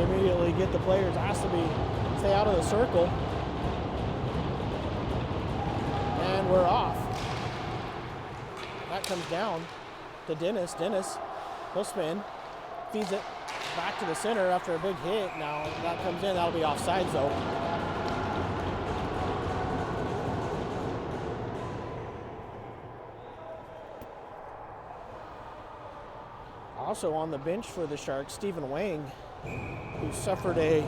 immediately get the players asked to stay out of the circle. And we're off. That comes down to Dennis. Dennis, he'll spin, feeds it back to the center after a big hit. Now that comes in, that'll be offsides though. Also on the bench for the Sharks, Stephen Wang, who suffered a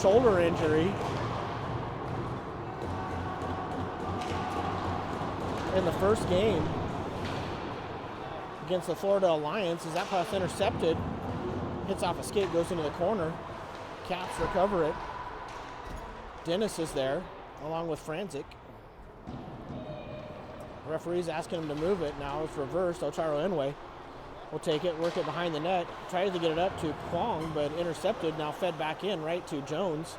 shoulder injury in the first game against the Florida Alliance. As that pass intercepted, hits off a skate, goes into the corner. Caps recover it. Dennis is there, along with Franzik. Referee's asking him to move it. Now it's reversed. Ocharo Inouye will take it, work it behind the net. Tries to get it up to Kwong, but intercepted. Now fed back in right to Jones.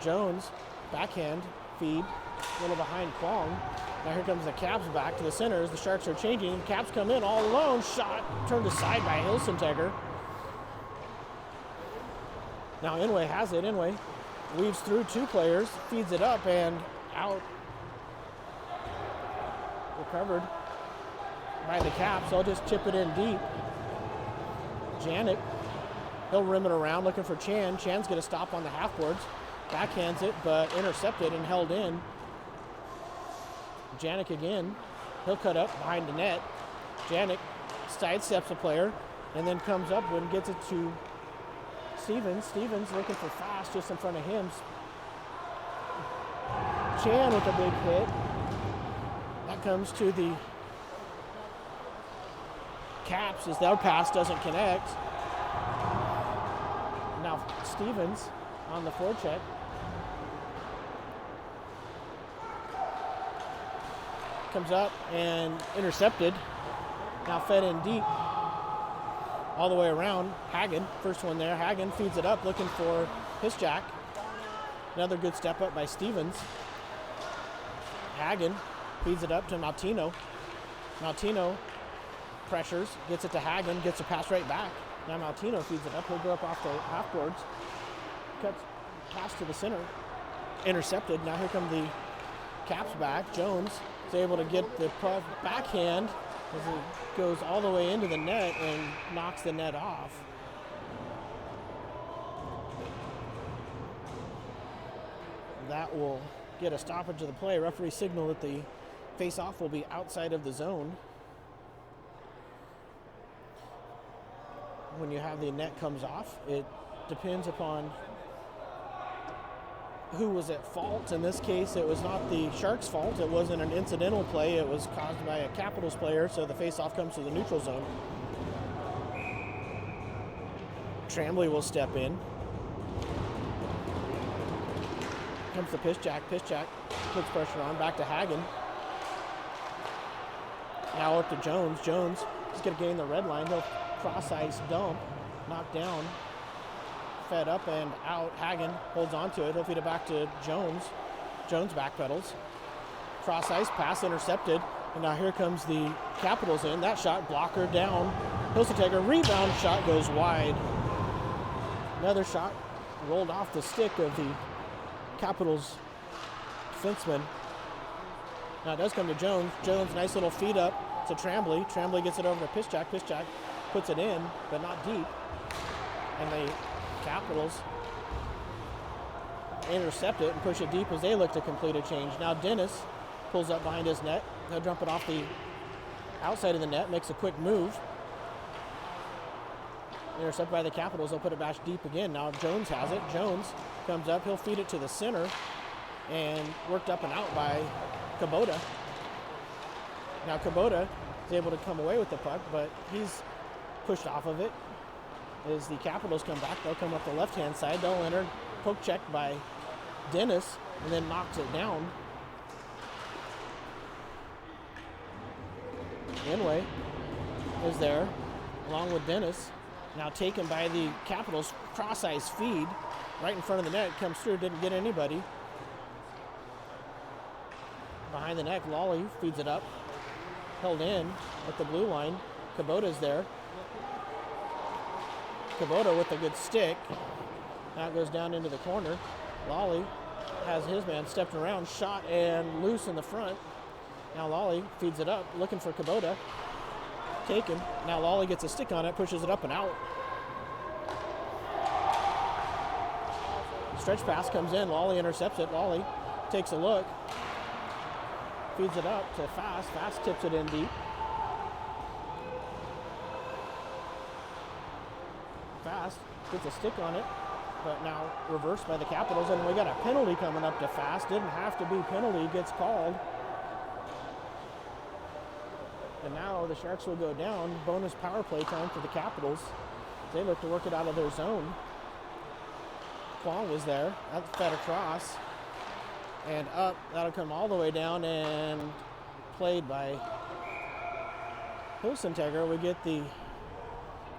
Jones, backhand, feed, a little behind Kwong. Now here comes the Caps back to the center as the Sharks are changing. Caps come in all alone. Shot turned aside by Hilsentegger. Now Inouye has it. Inouye weaves through two players, feeds it up and out. Recovered by the Caps. They'll just chip it in deep. Janik, he'll rim it around looking for Chan. Chan's going to stop on the half boards. Backhands it, but intercepted and held in. Janik again. He'll cut up behind the net. Janik sidesteps a player and then comes up and gets it to Stevens. Stevens looking for fast just in front of him. Chan with a big hit. That comes to the Caps as their pass doesn't connect. Now Stevens on the forecheck. Comes up and intercepted. Now fed in deep. All the way around. Hagen, first one there. Hagen feeds it up looking for Piszczak. Another good step up by Stevens. Hagen feeds it up to Maltino. Maltino pressures, gets it to Hagen, gets a pass right back. Now Maltino feeds it up. He'll go up off the half boards. Cuts pass to the center. Intercepted. Now here come the Caps back. Jones is able to get the backhand as it goes all the way into the net and knocks the net off. That will get a stoppage of the play. Referee signal that the face-off will be outside of the zone. When you have the net comes off, it depends upon who was at fault. In this case, it was not the Sharks' fault. It wasn't an incidental play. It was caused by a Capitals player, so the face-off comes to the neutral zone. Tremblay will step in. Comes to Piszczak. Piszczak puts pressure on. Back to Hagen. Now up to Jones. Jones is going to gain the red line. He'll cross-ice dump. Knocked down. Fed up and out. Hagen holds on to it. He'll feed it back to Jones. Jones backpedals. Cross-ice pass intercepted. And now here comes the Capitals in. That shot, blocker down. Hilsentegger, rebound shot goes wide. Another shot rolled off the stick of the Capitals defenseman. Now it does come to Jones. Jones, nice little feed up to Tremblay. Tremblay gets it over to Piszczak. Piszczak puts it in, but not deep. And the Capitals intercept it and push it deep as they look to complete a change. Now Dennis pulls up behind his net. He'll dump it off the outside of the net, makes a quick move. Intercepted by the Capitals. They'll put it back deep again. Now Jones has it. Jones comes up. He'll feed it to the center and worked up and out by Kubota. Now Kubota is able to come away with the puck, but he's pushed off of it. As the Capitals come back, they'll come up the left-hand side. They'll enter. Poke check by Dennis and then knocks it down. Inouye is there along with Dennis. Now taken by the Capitals. Cross-ice feed right in front of the net. Comes through, didn't get anybody. Behind the net, Lawley feeds it up. Held in at the blue line. Kubota's there. Kubota with a good stick. That goes down into the corner. Lawley has his man stepped around, shot and loose in the front. Now Lawley feeds it up, looking for Kubota. Taken. Now Lawley gets a stick on it, pushes it up and out. Stretch pass comes in. Lawley intercepts it. Lawley takes a look. Feeds it up to Fast. Fast tips it in deep. Fast gets a stick on it, but now reversed by the Capitals, and we got a penalty coming up to Fast. Didn't have to be. Penalty gets called. And now the Sharks will go down. Bonus power play time for the Capitals. They look to work it out of their zone. Kwong was there. That's fed across and up. That'll come all the way down and played by Hilsentegger. We get the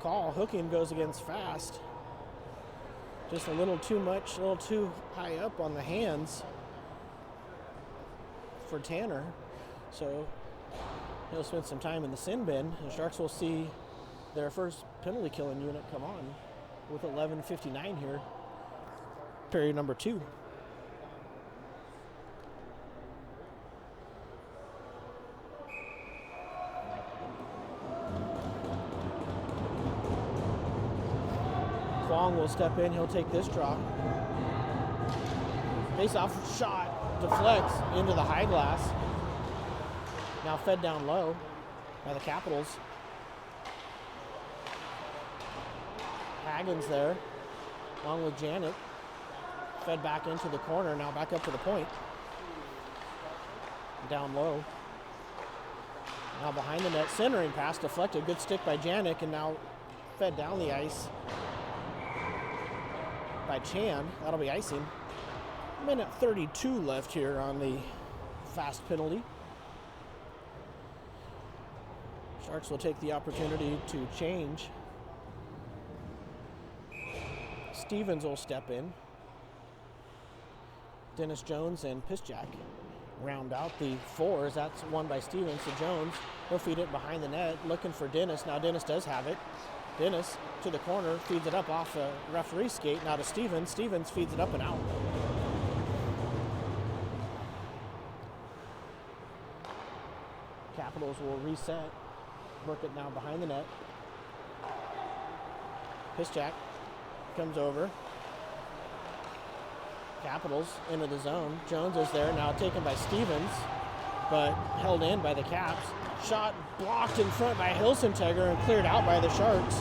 call. Hooking goes against Fast. Just a little too much, a little too high up on the hands for Tanner. So he'll spend some time in the sin bin. The Sharks will see their first penalty killing unit come on with 11:59 here. Period number 2. Kwong will step in. He'll take this drop. Face-off shot deflects into the high glass. Now fed down low by the Capitals. Hagen's there, along with Janet. Fed back into the corner, now back up to the point. Down low. Now behind the net, centering pass deflected. Good stick by Janik, and now fed down the ice by Chan. That'll be icing. Minute 32 left here on the Fast penalty. Sharks will take the opportunity to change. Stevens will step in. Dennis Jones and Piszczak round out the 4s. That's won by Stevens to Jones. He'll feed it behind the net, looking for Dennis. Now Dennis does have it. Dennis to the corner, feeds it up off a referee skate. Now to Stevens. Stevens feeds it up and out. Capitals will reset. Work it now behind the net. Piszczak comes over. Capitals into the zone. Jones is there, now taken by Stevens, but held in by the Caps. Shot blocked in front by Hilsentegger and cleared out by the Sharks.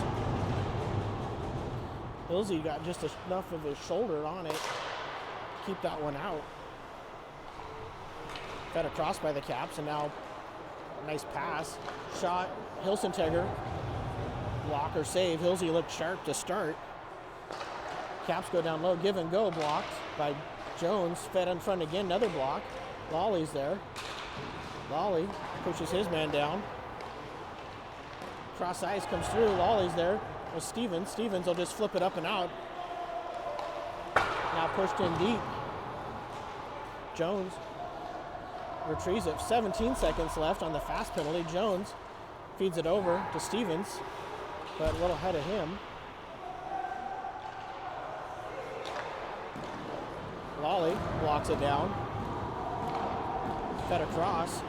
Hilsey got just enough of his shoulder on it. Keep that one out. Fed across by the Caps, and now nice pass. Shot, Hilsentegger. Block or save. Hilsey looked sharp to start. Caps go down low, give and go, blocked by Jones. Fed in front again, another block. Lawley's there. Lawley pushes his man down. Cross ice comes through. Lawley's there with Stevens. Stevens will just flip it up and out. Now pushed in deep. Jones retrieves it. 17 seconds left on the Fast penalty. Jones feeds it over to Stevens, but a little ahead of him. Lawley blocks it down. Fed across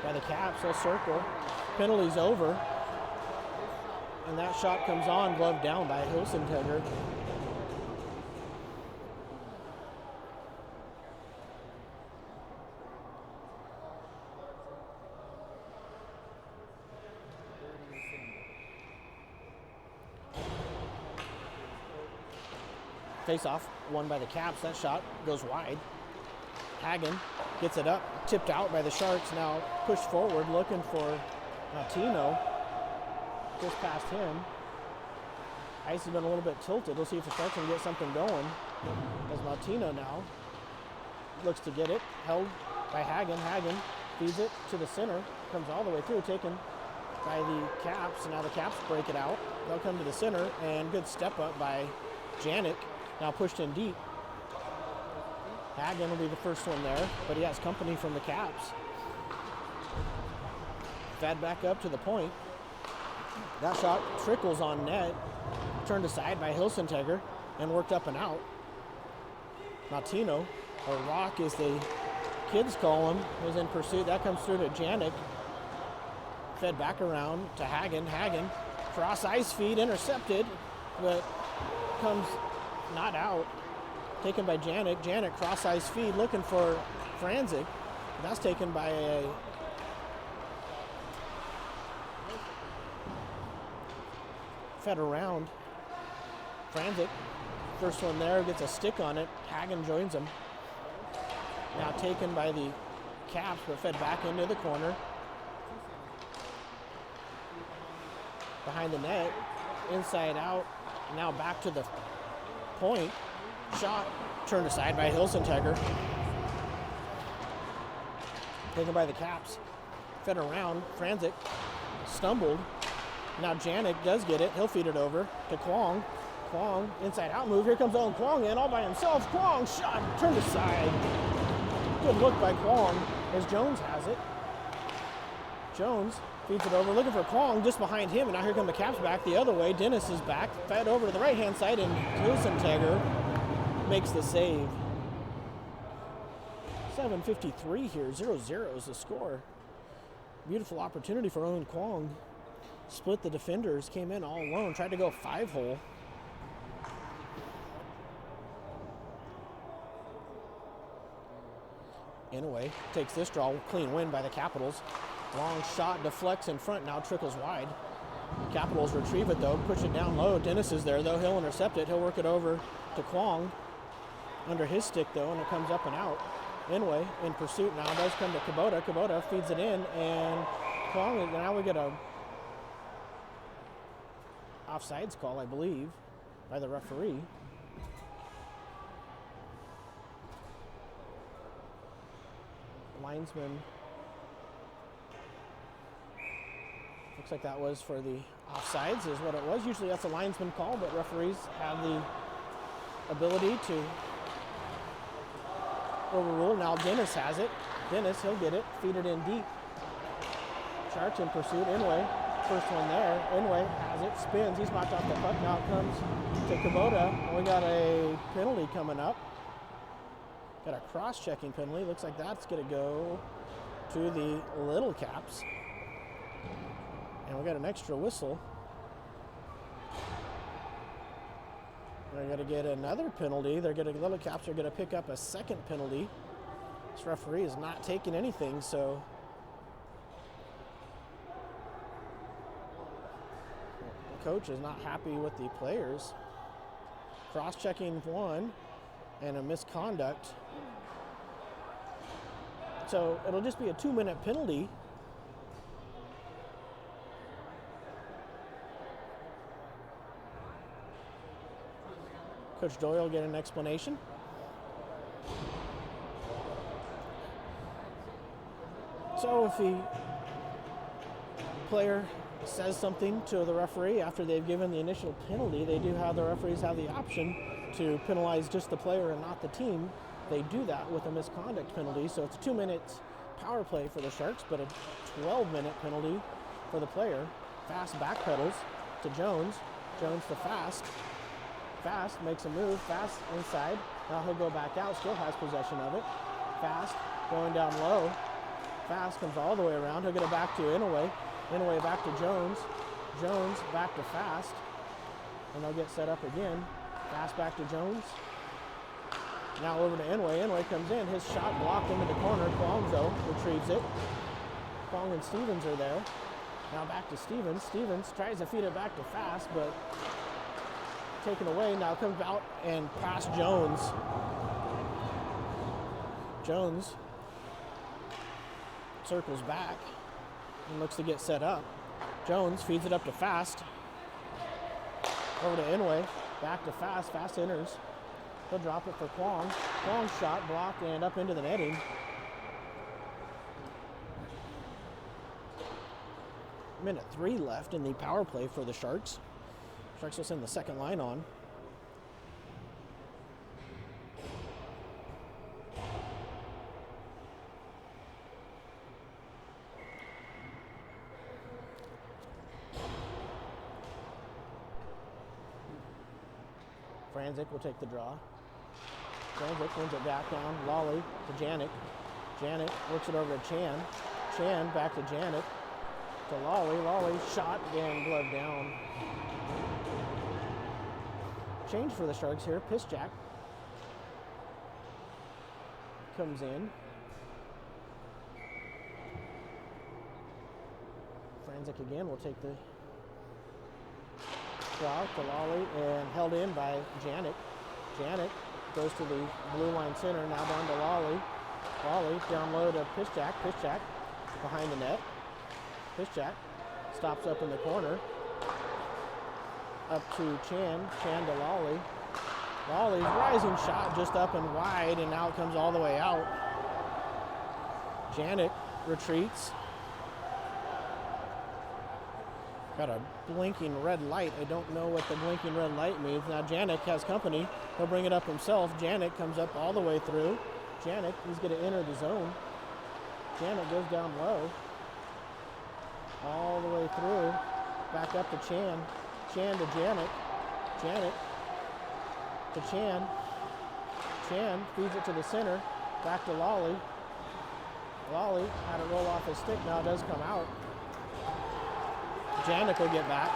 by the Caps. He'll circle. Penalty's over. And that shot comes on, gloved down by Hilsentegger. Face-off, won by the Caps. That shot goes wide. Hagen gets it up, tipped out by the Sharks. Now pushed forward, looking for Martino. Just past him. Ice has been a little bit tilted. We'll see if the Sharks can get something going. As Martino now looks to get it. Held by Hagen. Hagen feeds it to the center. Comes all the way through, taken by the Caps. Now the Caps break it out. They'll come to the center, and good step up by Janik. Now pushed in deep. Hagen will be the first one there, but he has company from the Caps. Fed back up to the point. That shot trickles on net. turned aside by Hilsentegger and worked up and out. Martino, or Rock as the kids call him, was in pursuit. That comes through to Janik. Fed back around to Hagen. Hagen, cross ice feed, intercepted, but comes not out. Taken by Janik. Janik, cross ice feed, looking for Franzik. That's taken by a fed around. Franzik, first one there, gets a stick on it. Hagen joins him. Now taken by the Caps, but fed back into the corner. Behind the net, inside out, now back to the point. Shot turned aside by Hilsentegger. Taken by the Caps. Fed around. Franzik stumbled. Now Janik does get it. He'll feed it over to Kwong. Kwong, inside out move. Here comes Owen Kwong in all by himself. Kwong shot turned aside. Good look by Kwong as Jones has it. Jones feeds it over, looking for Kwong just behind him, and now here come the Caps back the other way. Dennis is back, fed over to the right-hand side, and Hilsentegger makes the save. 7:53 here, 0-0 is the score. Beautiful opportunity for Owen Kwong. Split the defenders, came in all alone, tried to go 5-hole. Inouye takes this draw, clean win by the Capitals. Long shot deflects in front, now trickles wide. Capitals retrieve it though, push it down low. Dennis is there though, he'll intercept it. He'll work it over to Kwong. Under his stick though, and it comes up and out. Inouye in pursuit now, does come to Kubota. Kubota feeds it in, and Kwong, now we get a offsides call, I believe, by the referee. Linesman, looks like that was for the offsides is what it was. Usually that's a linesman call, but referees have the ability to overrule. Now Dennis has it. Dennis, he'll get it, feed it in deep. Sharks in pursuit. Inouye, first one there. Inouye has it, spins. He's knocked off the puck. Now it comes to Kubota. And we got a penalty coming up. Got a cross-checking penalty. Looks like that's going to go to the Little Caps. And we got an extra whistle. They're going to get another penalty. Little Caps are going to pick up a second penalty. This referee is not taking anything, so the coach is not happy with the players. Cross-checking one and a misconduct. So it'll just be a 2-minute penalty. Coach Doyle get an explanation. So if the player says something to the referee after they've given the initial penalty, the referees have the option to penalize just the player and not the team. They do that with a misconduct penalty, so it's a 2-minute power play for the Sharks, but a 12-minute penalty for the player. Fast backpedals to Jones. Jones to Fast. Fast makes a move. Fast inside. Now he'll go back out. Still has possession of it. Fast going down low. Fast comes all the way around. He'll get it back to Inouye. Inouye back to Jones. Jones back to Fast. And they'll get set up again. Fast back to Jones. Now over to Inouye. Inouye comes in. His shot blocked into the corner. Kwong, though, retrieves it. Kwong and Stevens are there. Now back to Stevens. Stevens tries to feed it back to Fast, but taken away. Now comes out and past Jones. Jones circles back and looks to get set up. Jones feeds it up to Fast. Over to Inouye. Back to Fast. Fast enters. He'll drop it for Kwong. Kwong shot blocked and up into the netting. Minute 3 left in the power play for the Sharks. Sharks will send the second line on. Franzik will take the draw. Franzik wins it back down. Lawley to Janik. Janik works it over to Chan. Chan back to Janik. To Lawley. Lawley shot and glove down. Change for the Sharks here. Piszczak comes in. Franzik again will take the draw to Lawley and held in by Janik. Janik goes to the blue line center, now down to Lawley. Lawley down low to Piszczak. Piszczak behind the net. Piszczak stops up in the corner. Up to Chan. Chan to Lawley. Lawley's rising shot just up and wide, and now it comes all the way out. Janik retreats. Got a blinking red light. I don't know what the blinking red light means. Now Janik has company. He'll bring it up himself. Janik comes up all the way through. Janik, he's going to enter the zone. Janik goes down low. All the way through. Back up to Chan. Chan to Janik. Janik to Chan. Chan feeds it to the center. Back to Lawley. Lawley had to roll off his stick. Now it does come out. Janik will get back.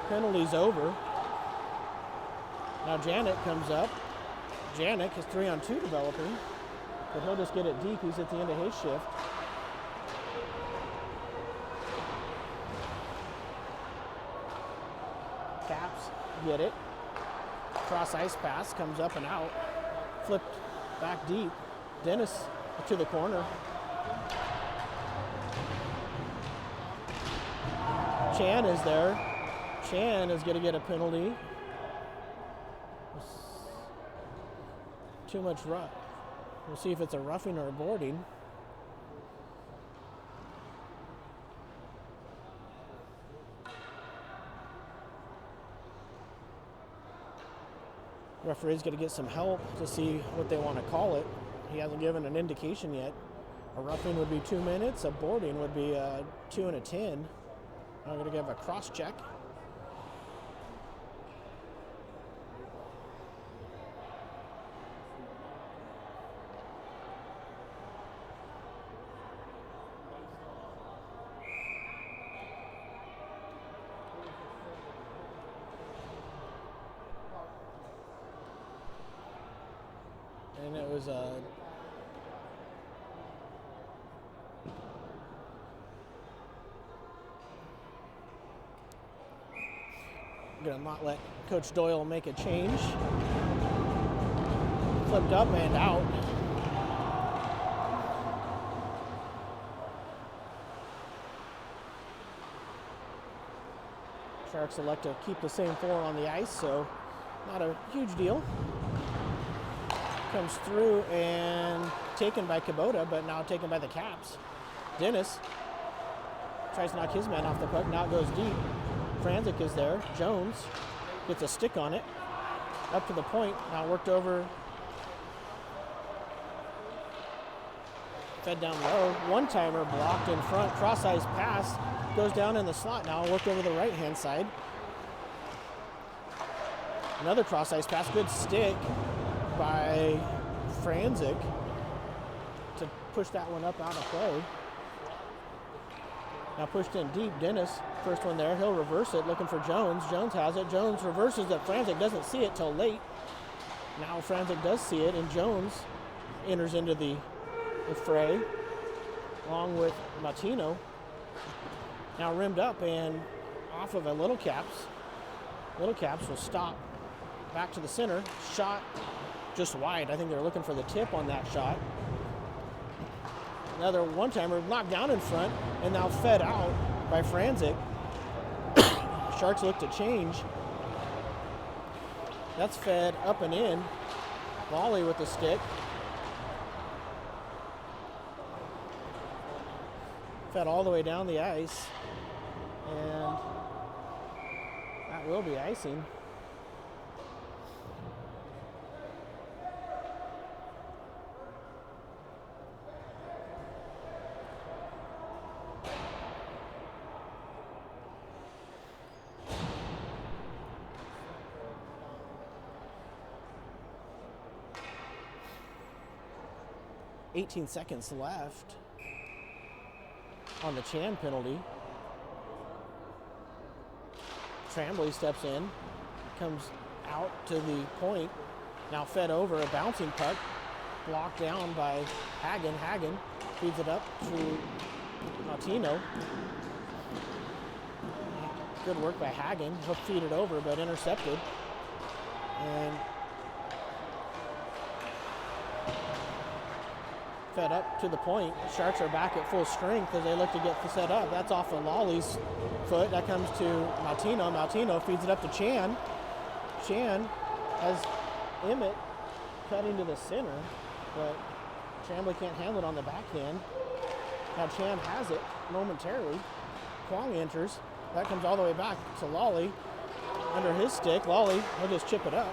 Penalty's over. Now Janik comes up. Janik is 3-on-2 developing, but he'll just get it deep. He's at the end of his shift. Caps get it. Cross ice pass comes up and out. Flipped back deep. Dennis to the corner. Chan is there. Chan is going to get a penalty. Too much rough. We'll see if it's a roughing or a boarding. Referee's going to get some help to see what they want to call it. He hasn't given an indication yet. A roughing would be 2 minutes. A boarding would be 2 and a 10. I'm going to give a cross check. And it was a gonna not let Coach Doyle make a change. Flipped up and out. Sharks elect to keep the same 4 on the ice, so not a huge deal. Comes through and taken by Kubota, but now taken by the Caps. Dennis tries to knock his man off the puck. Now it goes deep. Franzik is there. Jones gets a stick on it. Up to the point. Now worked over. Fed down low. One-timer blocked in front. Cross-ice pass. Goes down in the slot now. Worked over the right-hand side. Another cross-ice pass. Good stick by Franzik to push that one up out of play. Now pushed in deep. Dennis, first one there. He'll reverse it, looking for Jones. Jones has it. Jones reverses it. Franzik doesn't see it till late. Now Franzik does see it, and Jones enters into the fray along with Martino. Now rimmed up and off of a Little Caps. Little Caps will stop back to the center. Shot just wide. I think they're looking for the tip on that shot. Another one-timer knocked down in front and now fed out by Franzik. Sharks look to change. That's fed up and in. Lawley with the stick. Fed all the way down the ice. And that will be icing. 18 seconds left on the Chan penalty. Tremblay steps in, comes out to the point, now fed over, a bouncing puck, blocked down by Hagen. Hagen feeds it up to Martino. Good work by Hagen. He'll feed it over, but intercepted. And fed up to the point. Sharks are back at full strength as they look to get set up. That's off of Lawley's foot. That comes to Martino. Martino feeds it up to Chan. Chan has Emmett cutting to the center, but Tremblay can't handle it on the backhand. Now Chan has it momentarily. Kwong enters. That comes all the way back to Lawley. Under his stick, Lawley will just chip it up.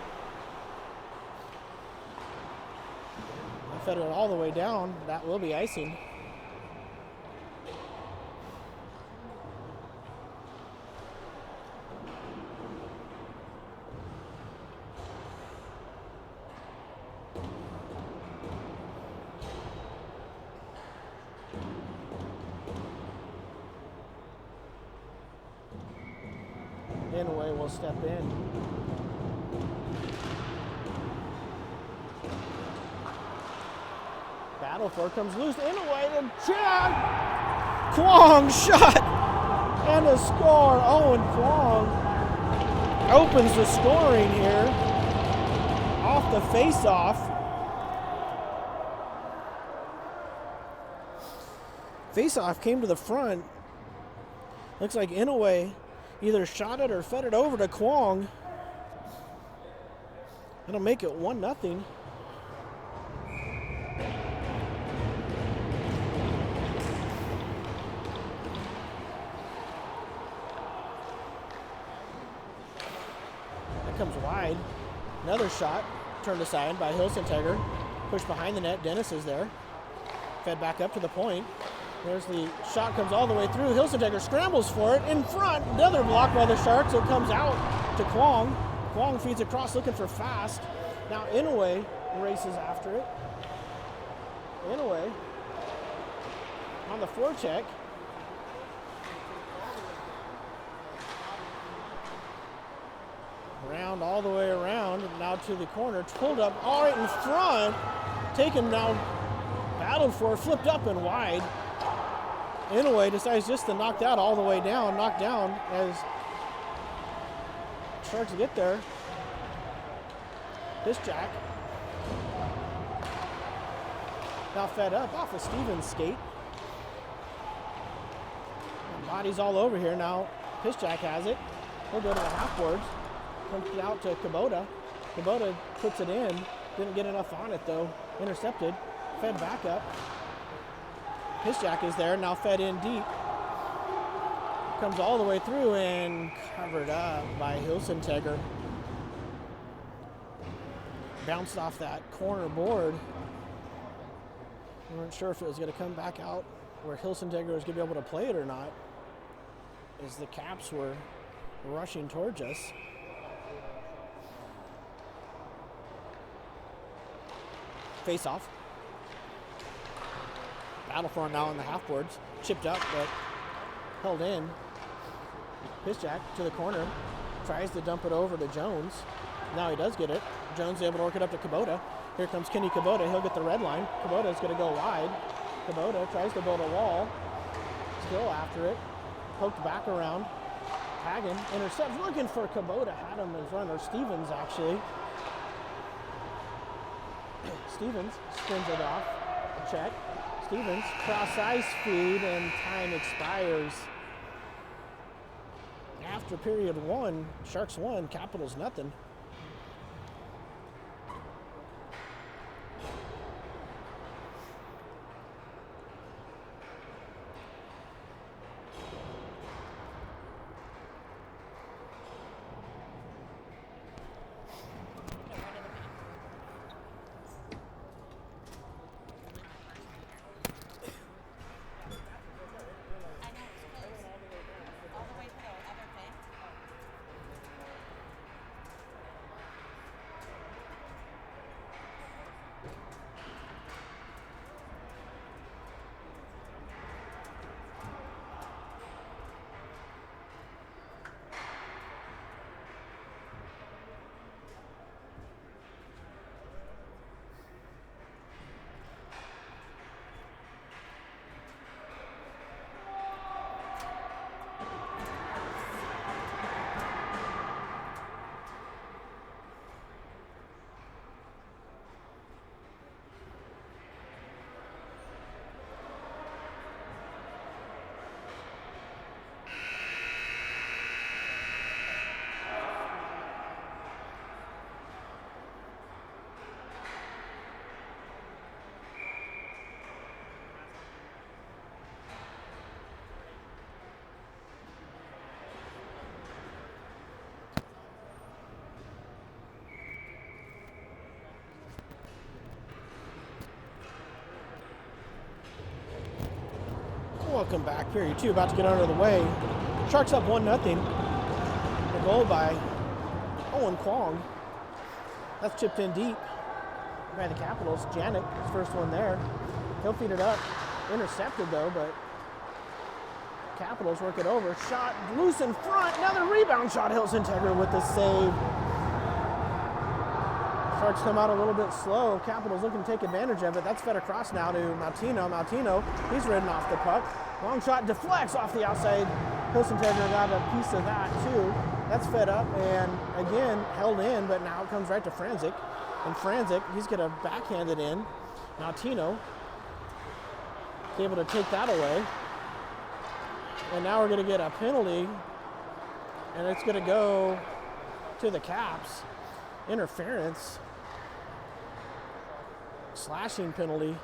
Fed it all the way down. That will be icing. Inouye will step in. Battle for it comes loose. Inouye to Chan. Kwong shot and a score. Owen Kwong opens the scoring here off the face-off. Face-off came to the front. Looks like Inouye either shot it or fed it over to Kwong. That'll make it 1-0. That comes wide. Another shot turned aside by Hilsentegger. Pushed behind the net. Dennis is there. Fed back up to the point. There's the shot, comes all the way through. Hilsentegger scrambles for it in front. Another block by the Sharks. It comes out to Kwong. Kwong feeds across looking for fast. Now Inouye races after it. Inouye on the forecheck. Around all the way around. Now to the corner. Pulled up all right in front. Taken now. Battled for. Flipped up and wide. Inouye decides just to knock that all the way down, knock down as Sharks get there. This jack now fed up off of Stevens' skate. And bodies all over here now. Pisjack has it. He'll go to the half boards. Comes out to Kubota. Kubota puts it in. Didn't get enough on it though. Intercepted. Fed back up. Pisjack is there, now fed in deep. Comes all the way through and covered up by Hilsentegger. Bounced off that corner board. We weren't sure if it was going to come back out where Hilsentegger was going to be able to play it or not, as the Caps were rushing towards us. Face off. Battle for it now on the half boards. Chipped up, but held in. Pisjack to the corner. Tries to dump it over to Jones. Now he does get it. Jones is able to work it up to Kubota. Here comes Kenny Kubota. He'll get the red line. Kubota's going to go wide. Kubota tries to build a wall. Still after it. Poked back around. Hagen intercepts. Looking for Kubota. Had him in front. Or Stevens, actually. Stevens spins it off. A check. Stevens, cross ice feed, and time expires. After period 1, Sharks 1, Capitals nothing. Welcome back. Period 2 about to get under the way. Sharks up 1-0. The goal by Owen Kwong. That's chipped in deep by the Capitals. Janik, his first one there. He'll feed it up. Intercepted though, but Capitals work it over. Shot loose in front. Another rebound shot. Hills-Integra with the save. Sharks come out a little bit slow. Capitals looking to take advantage of it. That's fed across now to Martino. Martino, he's ridden off the puck. Long shot deflects off the outside. Hills-Integra got a piece of that too. That's fed up and again held in, but now it comes right to Franzik. And Franzik, he's going to backhand it in. Martino is able to take that away. And now we're going to get a penalty, and it's going to go to the Caps. Interference. Slashing penalty.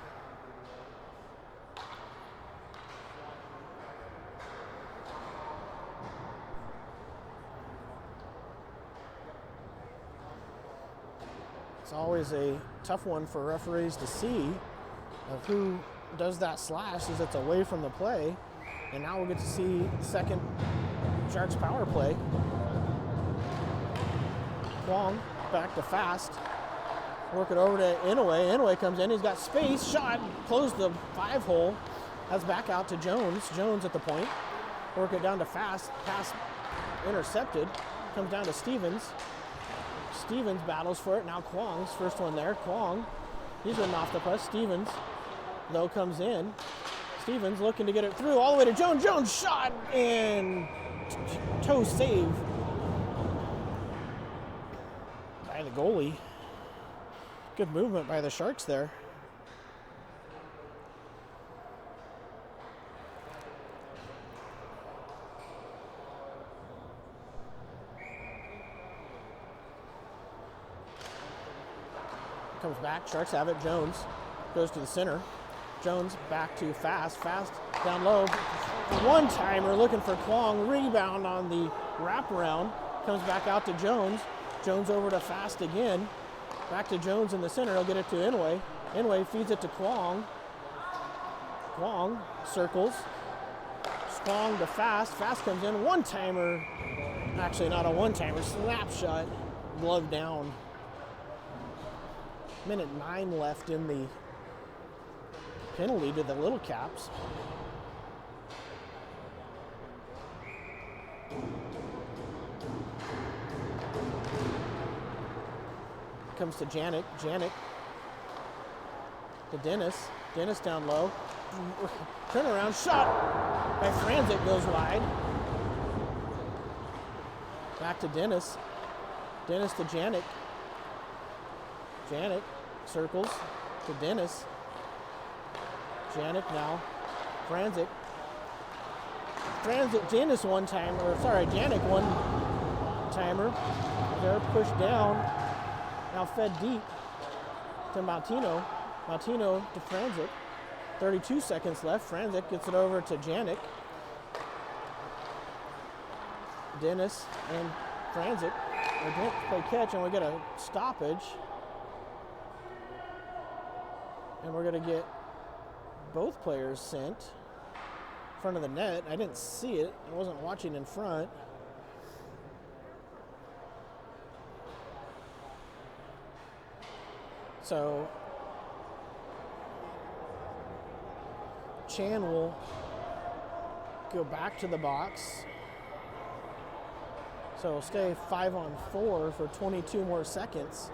It's always a tough one for referees to see of who does that slash, as it's away from the play. And now we'll get to see the second Sharks power play. Kwong back to Fast. Work it over to Inouye. Inouye comes in. He's got space. Shot. Close the 5-hole. That's back out to Jones. Jones at the point. Work it down to Fast. Pass intercepted. Comes down to Stevens. Stevens battles for it. Now Kwong's first one there. Kwong. He's running off the press. Stevens, though, comes in. Stevens looking to get it through all the way to Jones. Jones shot and toe save by the goalie. Good movement by the Sharks there. Comes back, Sharks have it. Jones goes to the center. Jones back to Fast. Fast down low. One-timer looking for Kwong. Rebound on the wraparound. Comes back out to Jones. Jones over to Fast again. Back to Jones in the center. He'll get it to Inouye. Inouye feeds it to Kwong. Kwong circles. Kwong to Fast. Fast comes in. One-timer. Actually, not a one-timer. Slap shot. Glove down. Minute 9 left in the penalty to the Little Caps. Comes to Janik. Janik to Dennis. Dennis down low. Turnaround shot by Franzik goes wide. Back to Dennis. Dennis to Janik. Janik circles to Dennis. Janik now. Franzik. Dennis one-timer. Sorry, Janik one-timer. They're pushed down. Now fed deep to Martino. Martino to Franzik. 32 seconds left. Franzik gets it over to Janik. Dennis and Franzik. They didn't play catch, and we get a stoppage. And we're going to get both players sent in front of the net. I didn't see it. I wasn't watching in front. So Chan will go back to the box. So we'll stay 5-on-4 for 22 more seconds.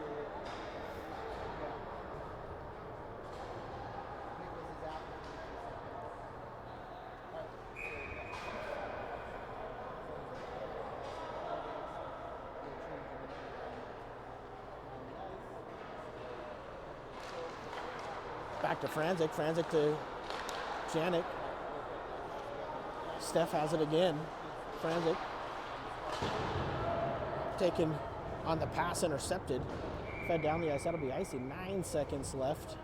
Back to Franzik. Franzik to Janik. Steph has it again. Franzik taken on the pass, intercepted. Fed down the ice. That'll be icy. 9 seconds left.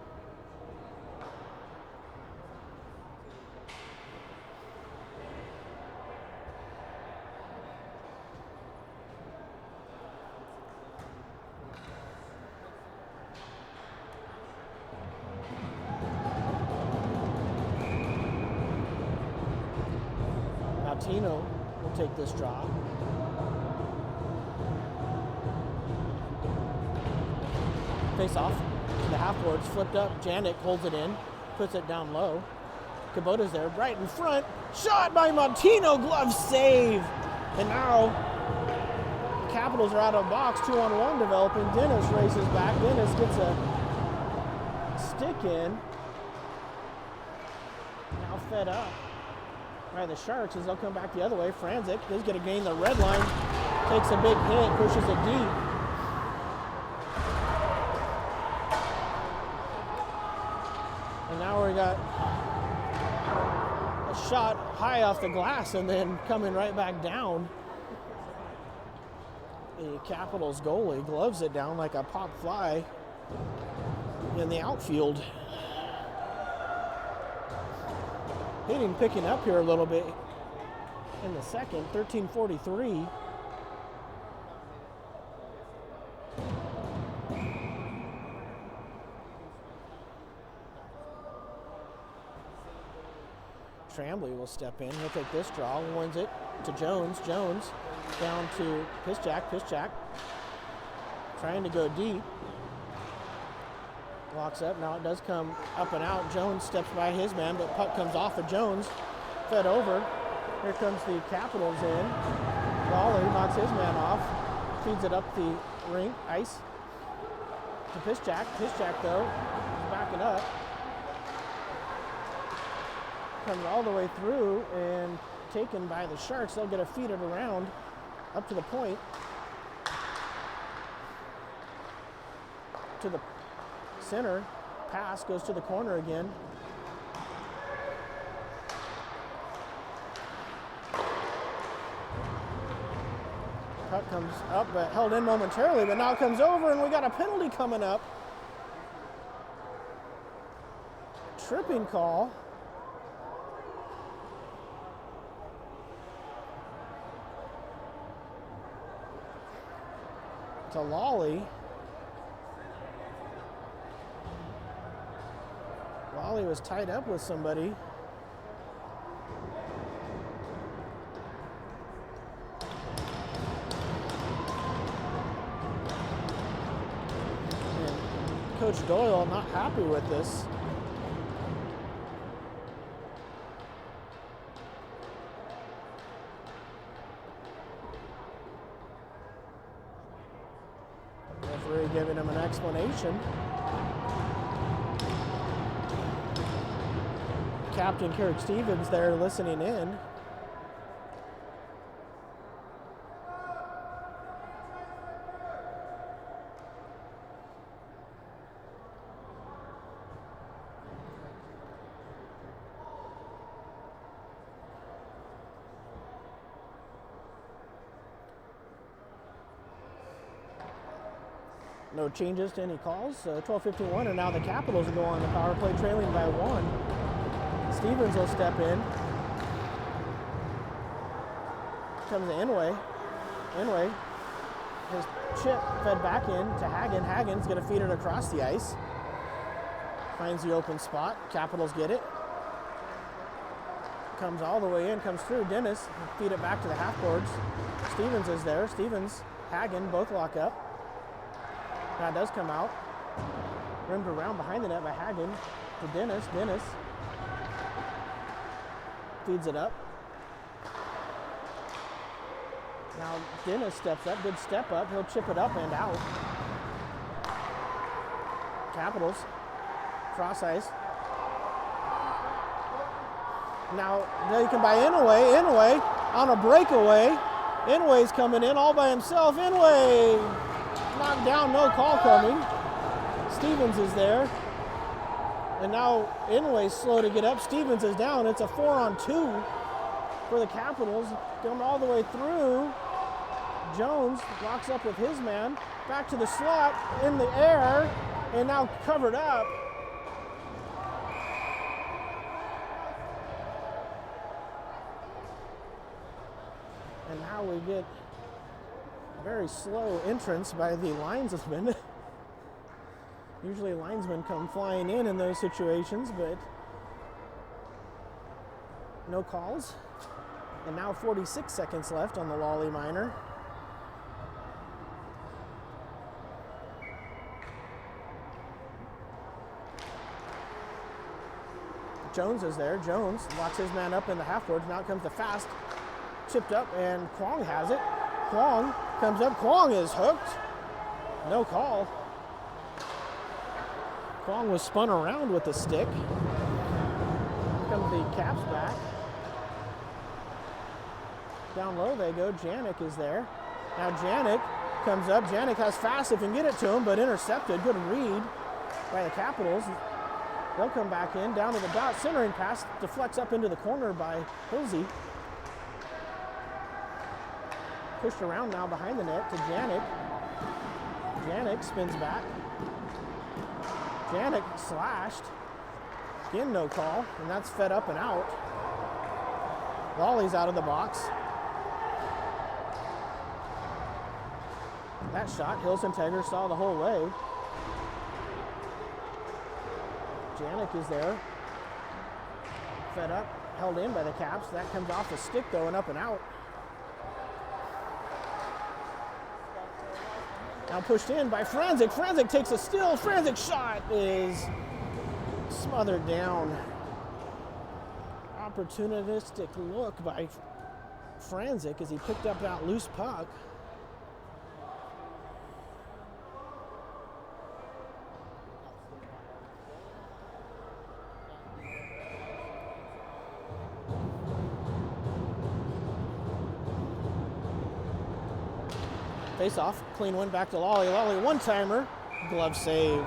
Martino will take this draw. Face off to the half boards, flipped up. Janik holds it in, puts it down low. Kubota's there, right in front. Shot by Martino, glove save. And now Capitals are out of box, 2-on-1 developing. Dennis races back. Dennis gets a stick in. Now fed up by the Sharks as they'll come back the other way. Franzik is going to gain the red line, takes a big hit, pushes it deep. And now we got a shot high off the glass and then coming right back down. The Capitals goalie gloves it down like a pop fly in the outfield. Hitting picking up here a little bit in the second, 13:43. Tremblay will step in. He'll take this draw, wins it to Jones. Jones down to Piszczak. Trying to go deep. Locks up. Now it does come up and out. Jones steps by his man, but puck comes off of Jones. Fed over. Here comes the Capitals in. Lawley knocks his man off. Feeds it up the rink, ice. To Piszczak. Piszczak, though, is backing up. Comes all the way through and taken by the Sharks. They'll get to feed it around up to the point. To the center. Pass goes to the corner again. Puck comes up, but held in momentarily, but now it comes over, and we got a penalty coming up. Tripping call. To Lawley. Lawley was tied up with somebody. And Coach Doyle not happy with this. Referee giving him an explanation. Captain Kirk Stevens there listening in. No changes to any calls. 12:51, and now the Capitals will go on the power play, trailing by 1. Stevens will step in. Comes Inway. Inway, his chip fed back in to Hagen. Hagen's going to feed it across the ice. Finds the open spot. Capitals get it. Comes all the way in, comes through. Dennis feed it back to the half boards. Stevens is there. Stevens, Hagen, both lock up. Now it does come out. Rimmed around behind the net by Hagen to Dennis. Dennis feeds it up. Now Dennis steps up, good step up. He'll chip it up and out. Capitals, cross ice. Now they can buy Inway. Inway on a breakaway. Inway's coming in all by himself. Inway knocked down, no call coming. Stevens is there. And now Inway's slow to get up. Stevens is down. It's a 4-on-2 for the Capitals. Going all the way through. Jones locks up with his man. Back to the slot, in the air, and now covered up. And now we get very slow entrance by the linesman. Usually linesmen come flying in those situations, but no calls. And now 46 seconds left on the Lolly Minor. Jones is there. Jones locks his man up in the half boards. Now comes the fast. Chipped up, and Kwong has it. Kwong comes up. Kwong is hooked. No call. Kwong was spun around with the stick. Here comes the Caps back. Down low they go. Janik is there. Now Janik comes up. Janik has fast if he can get it to him, but intercepted. Good read by the Capitals. They'll come back in, down to the dot. Centering pass deflects up into the corner by Hilsey. Pushed around now behind the net to Janik. Janik spins back. Janik slashed. Again, no call, and that's fed up and out. Lolly's out of the box. That shot, Hills-Integer saw the whole way. Janik is there. Fed up, held in by the Caps. That comes off the stick though and up and out. Now pushed in by Franzik. Franzik takes a steal. Franzik's shot is smothered down. Opportunistic look by Franzik as he picked up that loose puck. Face off, clean one back to Lolly. Lolly one-timer, glove save.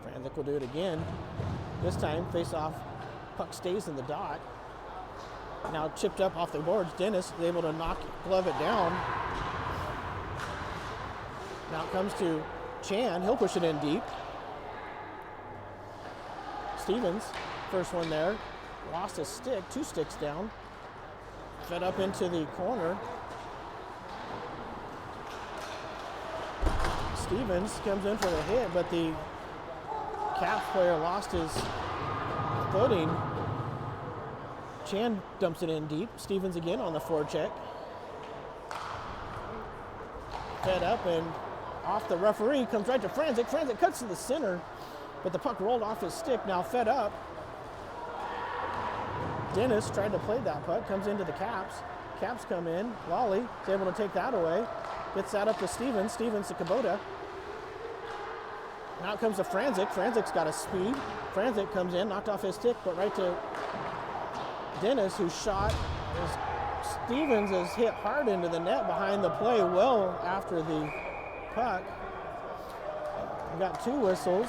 Franzik will do it again. This time, face off, puck stays in the dot. Now chipped up off the boards. Dennis is able to glove it down. Now it comes to Chan. He'll push it in deep. Stevens, first one there, lost a stick, 2 sticks down, fed up into the corner. Stevens comes in for the hit, but the Caps player lost his footing. Chan dumps it in deep. Stevens again on the forecheck. Fed up and off the referee, comes right to Franzik. Franzik cuts to the center. But the puck rolled off his stick, now fed up. Dennis tried to play that puck, comes into the Caps. Caps come in. Lolly is able to take that away. Gets that up to Stevens. Stevens to Kubota. Now it comes to Franzik. Franzik's got a speed. Franzik comes in, knocked off his stick, but right to Dennis, who shot. Stevens is hit hard into the net behind the play, well after the puck. We got 2 whistles.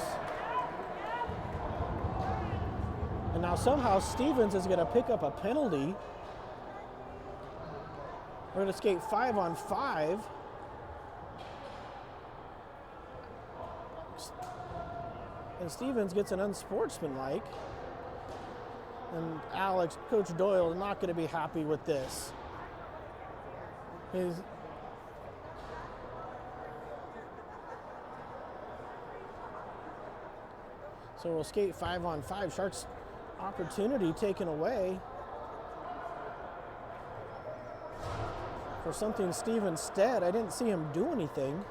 And now somehow Stevens is going to pick up a penalty. We're going to skate 5-on-5. And Stevens gets an unsportsmanlike. And Coach Doyle is not going to be happy with this. So we'll skate 5-on-5. Sharks opportunity taken away for something Stevens Stead. I didn't see him do anything.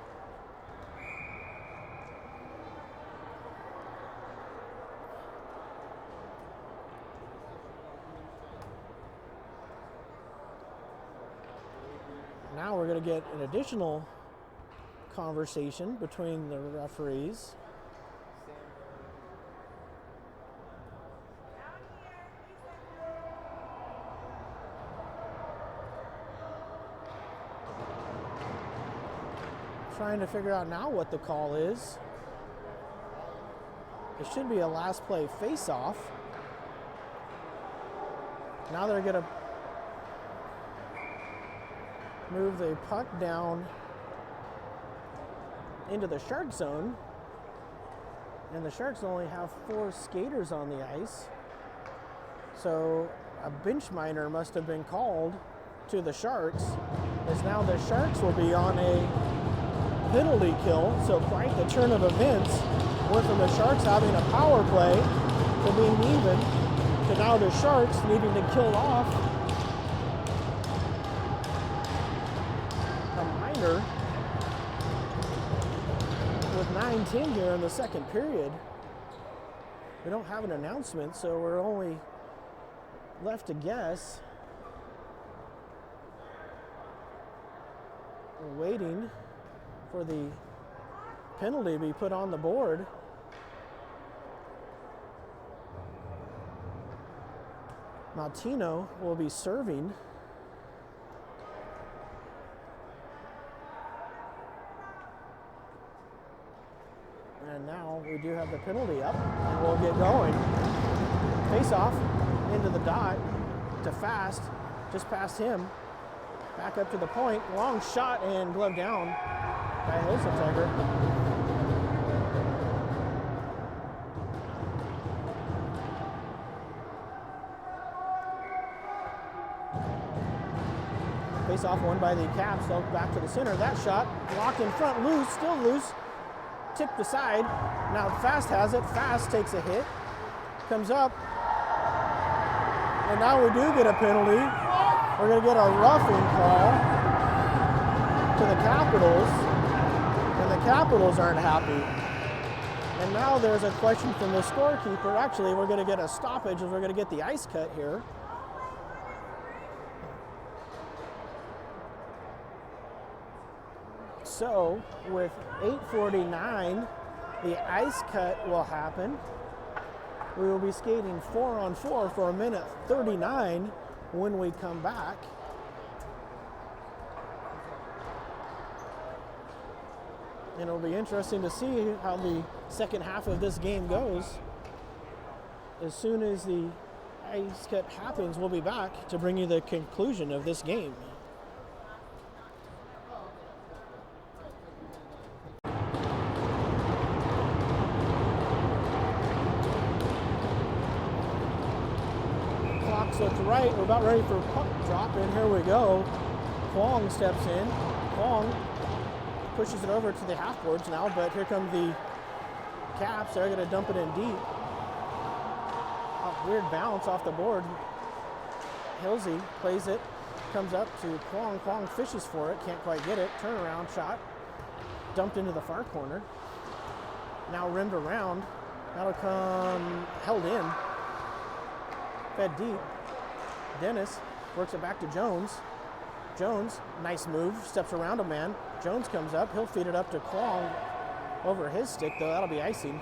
Now we're going to get an additional conversation between the referees. Trying to figure out now what the call is. It should be a last play face-off. Now they're going to move the puck down into the Shark zone. And the Sharks only have 4 skaters on the ice. So a bench minor must have been called to the Sharks, as now the Sharks will be on a penalty kill, so quite the turn of events. Went from the Sharks having a power play to being even, to now the Sharks needing to kill off a minor with 9:10 here in the second period. We don't have an announcement, so we're only left to guess. We're waiting for the penalty to be put on the board. Martino will be serving. And now we do have the penalty up, and we'll get going. Face off into the dot to Fast, just past him. Back up to the point, long shot and glove down by Hilsentegger. Face off won by the Caps, so back to the center. That shot locked in front, loose, still loose. Tipped aside. Now Fast has it. Fast takes a hit. Comes up. And now we do get a penalty. We're going to get a roughing call to the Capitals. And the Capitals aren't happy. And now there's a question from the scorekeeper. Actually, we're going to get a stoppage as we're going to get the ice cut here. So, with 8:49, the ice cut will happen. We will be skating 4-on-4 for 1:39 when we come back. And it'll be interesting to see how the second half of this game goes. As soon as the ice cut happens, we'll be back to bring you the conclusion of this game. So to right, we're about ready for a puck drop, and here we go. Kwong steps in. Kwong pushes it over to the half boards now, but here come the Caps. They're going to dump it in deep. A weird bounce off the board. Hilsey plays it, comes up to Kwong. Kwong fishes for it, can't quite get it. Turnaround shot, dumped into the far corner. Now rimmed around. That'll come held in. Fed deep. Dennis works it back to Jones. Jones, nice move, steps around a man. Jones comes up, he'll feed it up to Kwong over his stick, though that'll be icing.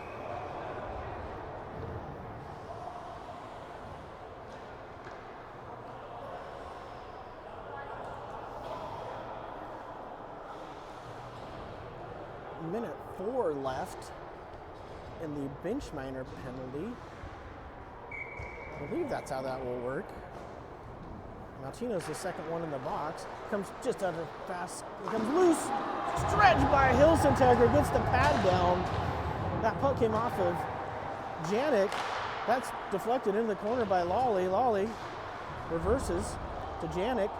Minute 4 left in the bench minor penalty. I believe that's how that will work. Martino's the second one in the box. Comes just under fast. It comes loose. Stretched by Hilsentegger. Gets the pad down. That puck came off of Janik. That's deflected into the corner by Lawley. Lawley reverses to Janik.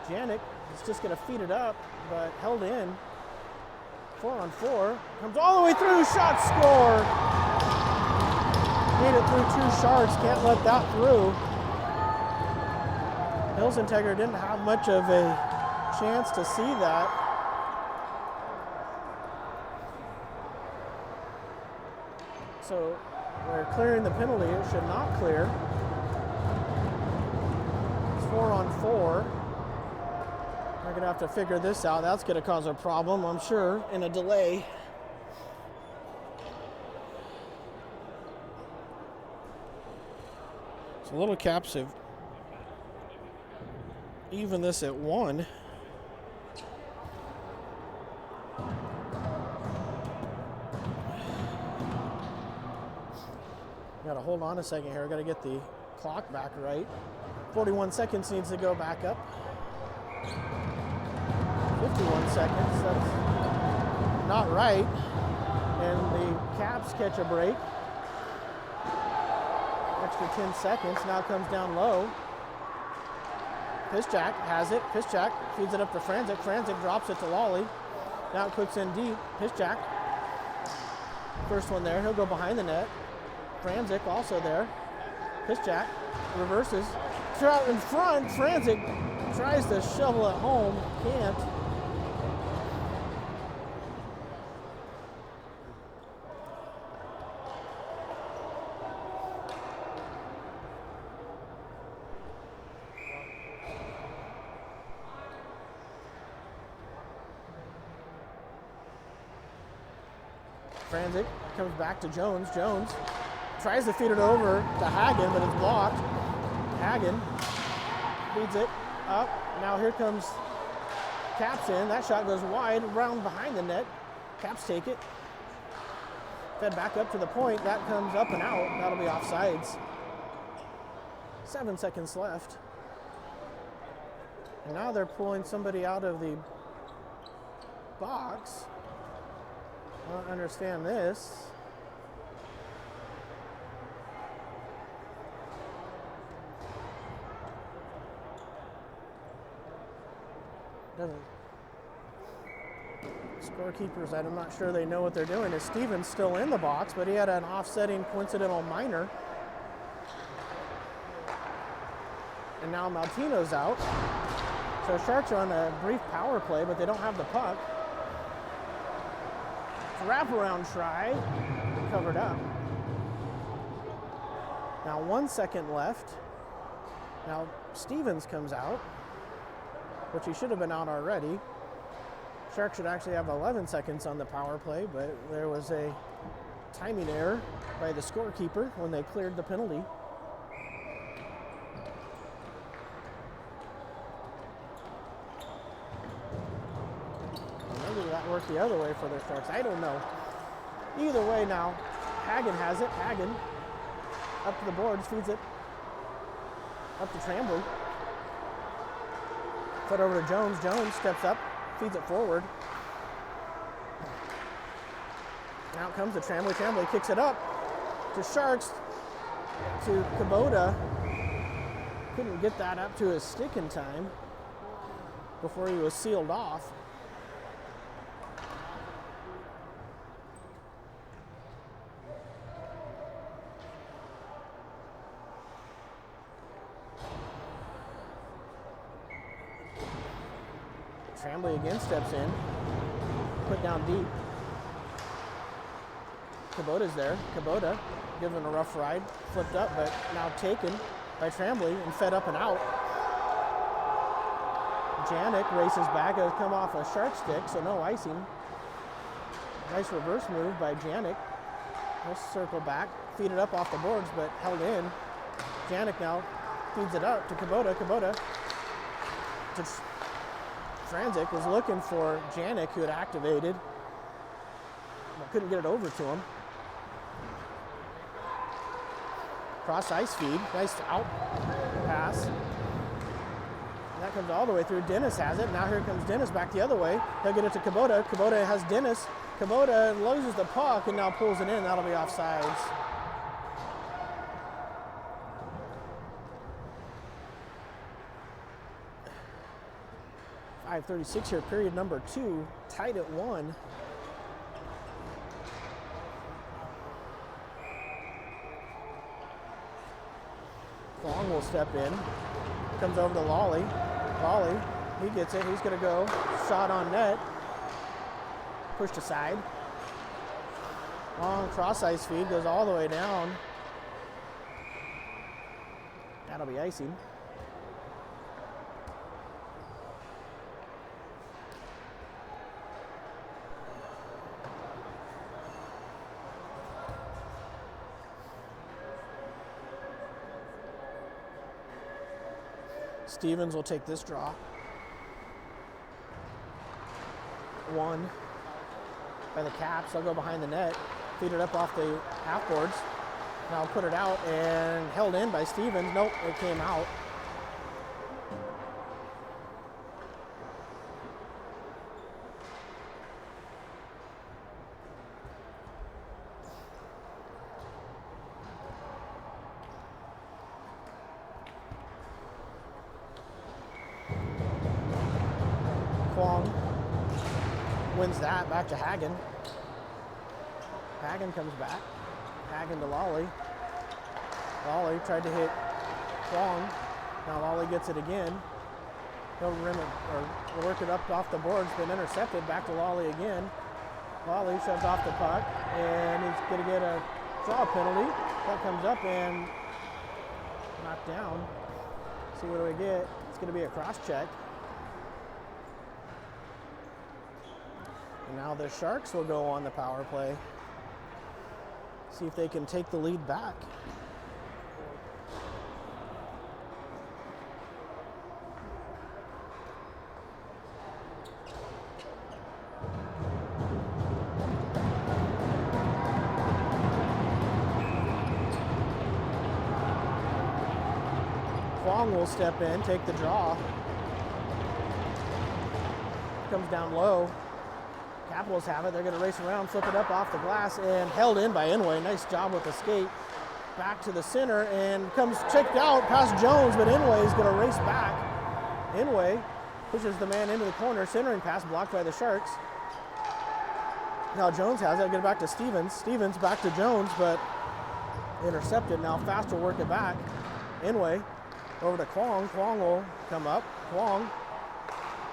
Janik is just going to feed it up, but held in. 4-on-4. Comes all the way through. Shot, score. Made it through 2 Sharks. Can't let that through. Hilsentegger didn't have much of a chance to see that. So we're clearing the penalty. It should not clear. It's 4-on-4. We're going to have to figure this out. That's going to cause a problem, I'm sure, in a delay. So Little Caps have even this at 1. Gotta hold on a second here. Gotta get the clock back right. 41 seconds needs to go back up. 51 seconds, that's not right. And the Caps catch a break. Extra 10 seconds, now comes down low. Piszczak has it. Piszczak feeds it up to Franzik. Franzik drops it to Lawley. Now puts in deep. Pitch jack. First one there. He'll go behind the net. Franzik also there. Pitch jack. Reverses. Trout in front. Franzik tries to shovel it home. Can't. Franzik comes back to Jones. Jones tries to feed it over to Hagen, but it's blocked. Hagen feeds it up. Now here comes Caps in. That shot goes wide, around behind the net. Caps take it. Fed back up to the point. That comes up and out. That'll be offsides. 7 seconds left. And now they're pulling somebody out of the box. I don't understand this. Doesn't. Scorekeepers, I'm not sure they know what they're doing. Is Stevens still in the box, but he had an offsetting coincidental minor. And now Maltino's out. So Sharks are on a brief power play, but they don't have the puck. Wraparound try, covered up. Now 1 second left. Now Stevens comes out, which he should have been out already. Sharks should actually have 11 seconds on the power play, but there was a timing error by the scorekeeper when they cleared the penalty. Maybe that worked the other way for the Sharks. I don't know. Either way now, Hagen has it. Hagen up to the boards, feeds it up to Tremblay. Fed over to Jones. Jones steps up, feeds it forward. Out comes the Tremblay. Tremblay kicks it up to Sharks, to Kubota. Couldn't get that up to his stick in time before he was sealed off. Tremblay again steps in, put down deep. Kubota's there. Kubota given a rough ride, flipped up, but now taken by Tremblay and fed up and out. Janik races back. Has come off a shark stick, so no icing. Nice reverse move by Janik. Let's circle back, feed it up off the boards, but held in. Janik now feeds it up to Kubota. Kubota to Franzik was looking for Janik, who had activated, but couldn't get it over to him. Cross ice feed, nice out pass. And that comes all the way through. Dennis has it. Now here comes Dennis back the other way. He'll get it to Kubota. Kubota has Dennis. Kubota loses the puck and now pulls it in. That'll be offsides. .536 here, period number 2, tied at 1. Long will step in, comes over to Lawley. Lawley, he gets it, he's gonna go, shot on net, pushed aside. Long cross ice feed, goes all the way down. That'll be icing. Stevens will take this draw. 1 by the Caps. They'll go behind the net, feed it up off the half boards. Now put it out and held in by Stevens. Nope, it came out. wins that. Back to Hagen. Hagen comes back. Hagen to Lawley. Lawley tried to hit Kwong. Now Lawley gets it again. He'll rim it or work it up off the boards, been intercepted. Back to Lawley again. Lawley shoves off the puck, and he's going to get a draw penalty. Puck comes up and knocked down. See what do we get? It's going to be a cross check. And now the Sharks will go on the power play. See if they can take the lead back. Kwong will step in, take the draw. Comes down low. Capitals have it. They're going to race around, flip it up off the glass, and held in by Inouye. Nice job with the skate. Back to the center, and comes checked out past Jones, but Inouye is going to race back. Inouye pushes the man into the corner. Centering pass blocked by the Sharks. Now Jones has it. Get it back to Stevens. Stevens back to Jones, but intercepted. Now Fast will work it back. Inouye over to Kwong. Kwong will come up. Kwong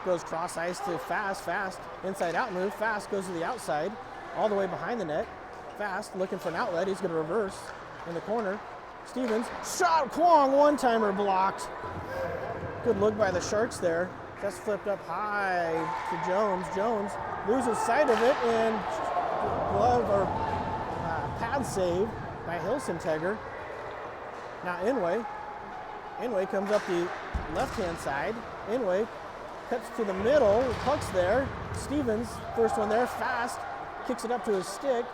goes cross ice to Fast. Fast inside out move. Fast goes to the outside, all the way behind the net. Fast looking for an outlet. He's going to reverse in the corner. Stevens shot. Kwong one-timer blocked. Good look by the Sharks there. Just flipped up high to Jones. Jones loses sight of it, and glove or pad save by Hilsentegger. Now Inouye comes up the left-hand side. Inouye cuts to the middle, puck's there. Stevens, first one there, Fast, kicks it up to his stick.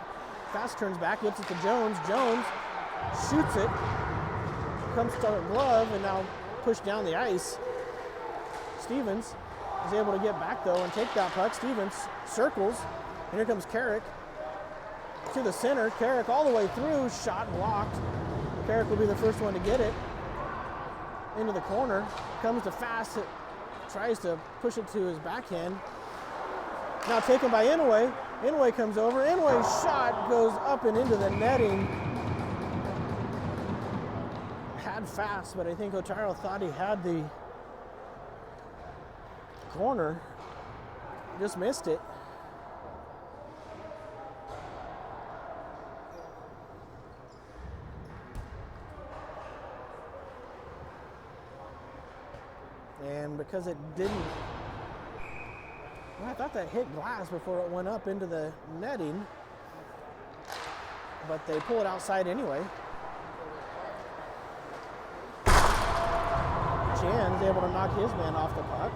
Fast turns back, gives it to Jones. Jones shoots it, comes to a glove, and now pushed down the ice. Stevens is able to get back though and take that puck. Stevens circles, and here comes Carrick to the center. Carrick all the way through, shot blocked. Carrick will be the first one to get it. Into the corner, comes to Fast, tries to push it to his backhand. Now taken by Inouye. Inouye comes over. Inouye's shot goes up and into the netting. Had Fast, but I think Otaro thought he had the corner. Just missed it. And because it didn't, well, I thought that hit glass before it went up into the netting, but they pull it outside anyway. Chan's able to knock his man off the puck.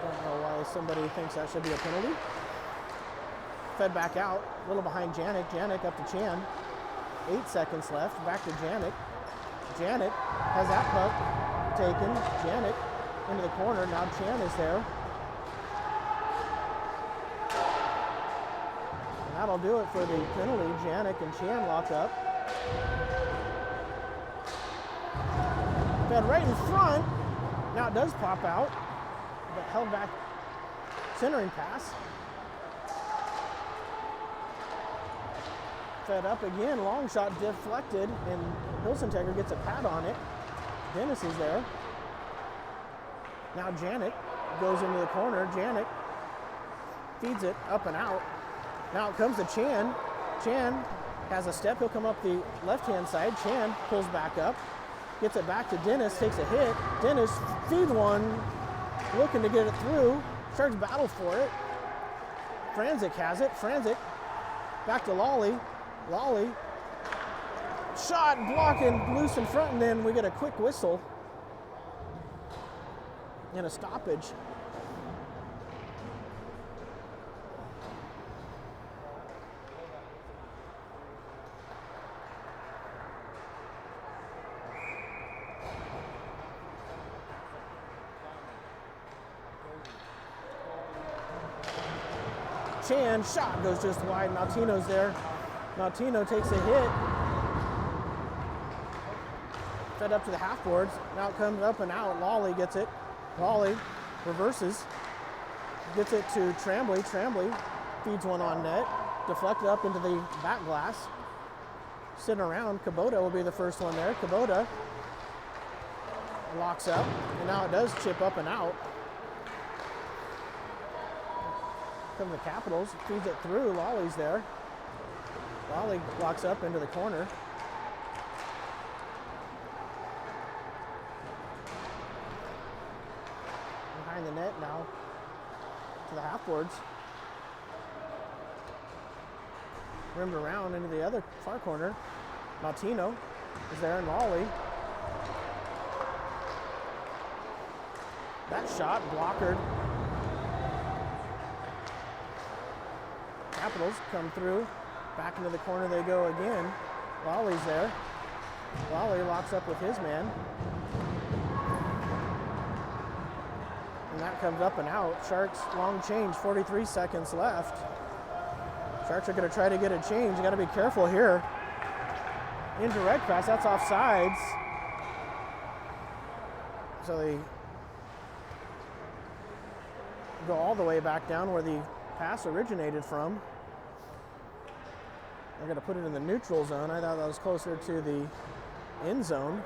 Don't know why somebody thinks that should be a penalty. Fed back out, a little behind Janik. Janik up to Chan. 8 seconds left, back to Janik. Janik has that puck taken. Janik into the corner, now Chan is there. And that'll do it for the penalty. Janik and Chan lock up. Fed right in front. Now it does pop out, but held back. Centering pass. Fed up again, long shot deflected, and Hilsentegger gets a pad on it. Dennis is there. Now Janik goes into the corner. Janik feeds it up and out. Now it comes to Chan. Chan has a step. He'll come up the left-hand side. Chan pulls back up, gets it back to Dennis, takes a hit. Dennis feeds one, looking to get it through. Sharks battle for it. Franzik has it. Franzik back to Lawley. Lawley shot, blocking, loose in front, and then we get a quick whistle and a stoppage. Chan shot goes just wide. Maltino's there. Maltino takes a hit. Fed up to the half boards. Now it comes up and out. Lawley gets it. Lawley reverses. Gets it to Tremblay. Tremblay feeds one on net. Deflected up into the back glass. Sitting around. Kubota will be the first one there. Kubota locks up. And now it does chip up and out. Come the Capitals. Feeds it through. Lawley's there. Lawley locks up into the corner. Behind the net now to the half boards. Rimmed around into the other far corner. Maltino is there, and Lawley. That shot blockered. Capitals come through. Back into the corner they go again. Lawley's there. Lawley locks up with his man. And that comes up and out. Sharks long change, 43 seconds left. Sharks are going to try to get a change. You got to be careful here. Indirect pass, that's offsides. So they go all the way back down where the pass originated from. They're going to put it in the neutral zone. I thought that was closer to the end zone.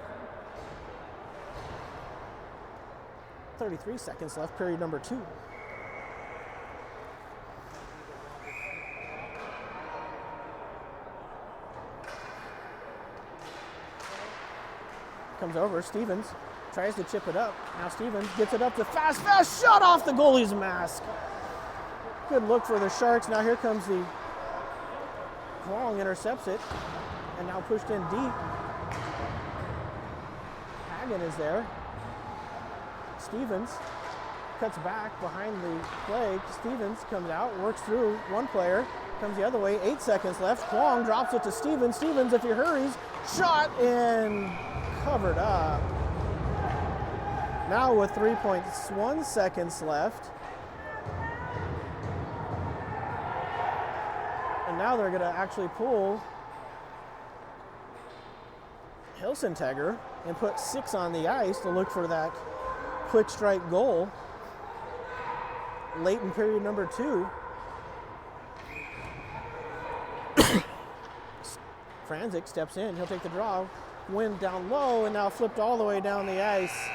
33 seconds left, period number 2. Comes over, Stevens tries to chip it up. Now Stevens gets it up to fast shot off the goalie's mask. Good look for the Sharks. Now here comes the Long, intercepts it, and now pushed in deep. Hagen is there. Stevens cuts back behind the play. Stevens comes out, works through one player, comes the other way. 8 seconds left. Kwong drops it to Stevens. Stevens, if he hurries, shot and covered up. Now with 3.1 seconds left. And now they're going to actually pull Hilsentegger and put 6 on the ice to look for that quick strike goal late in period number 2. Franzik steps in. He'll take the draw. Wind down low and now flipped all the way down the ice.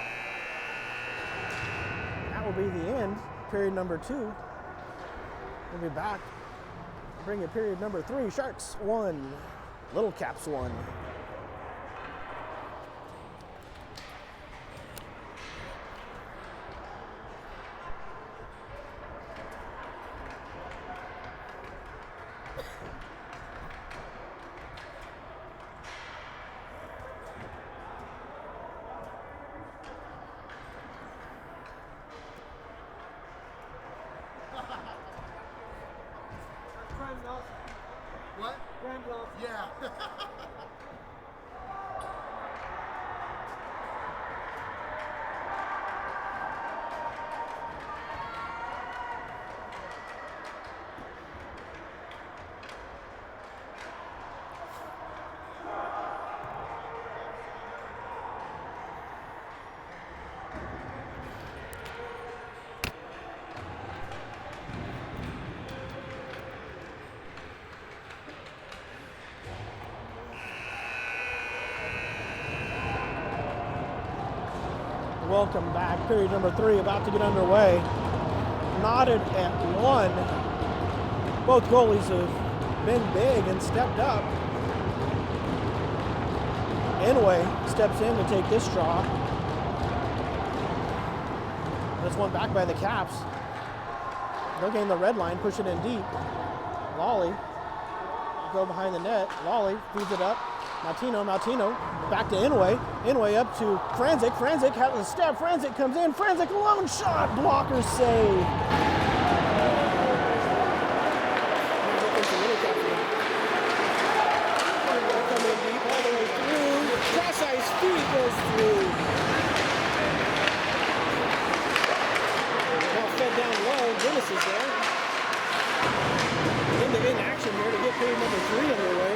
That will be the end. Period number 2. We'll be back. Bring it period number 3. Sharks 1. Little Caps 1. What? Yeah. Welcome back. Period number 3 about to get underway. Knotted at 1. Both goalies have been big and stepped up. Inouye steps in to take this draw. This one back by the Caps. They'll gain the red line, push it in deep. Lawley go behind the net. Lawley feeds it up. Maltino, back to Inouye. Inouye up to Franzik. Franzik has a step. Franzik comes in. Franzik alone shot. Blocker save. Coming deep all the way through. Cross ice feed goes through. Ball fed down low. Dennis is there. In action here to get period number 3 underway.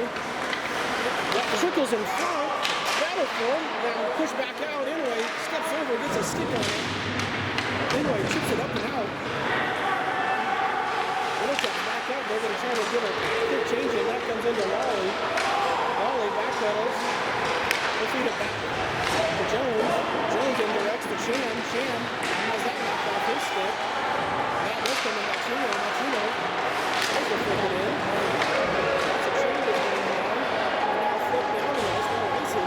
Trickles in front, battle for him, now push back out. Inouye steps over, gets a stick on it. Inouye chips it up and out. They're going to try to get a quick change in. That comes into Wally. Wally backpedals. They feed it back to Jones. Jones indirects to Chan. Chan has that knocked off his stick. That was coming back to Machino. There's a flip it in. That's a change is going on. And now flip down the ice. Now racing.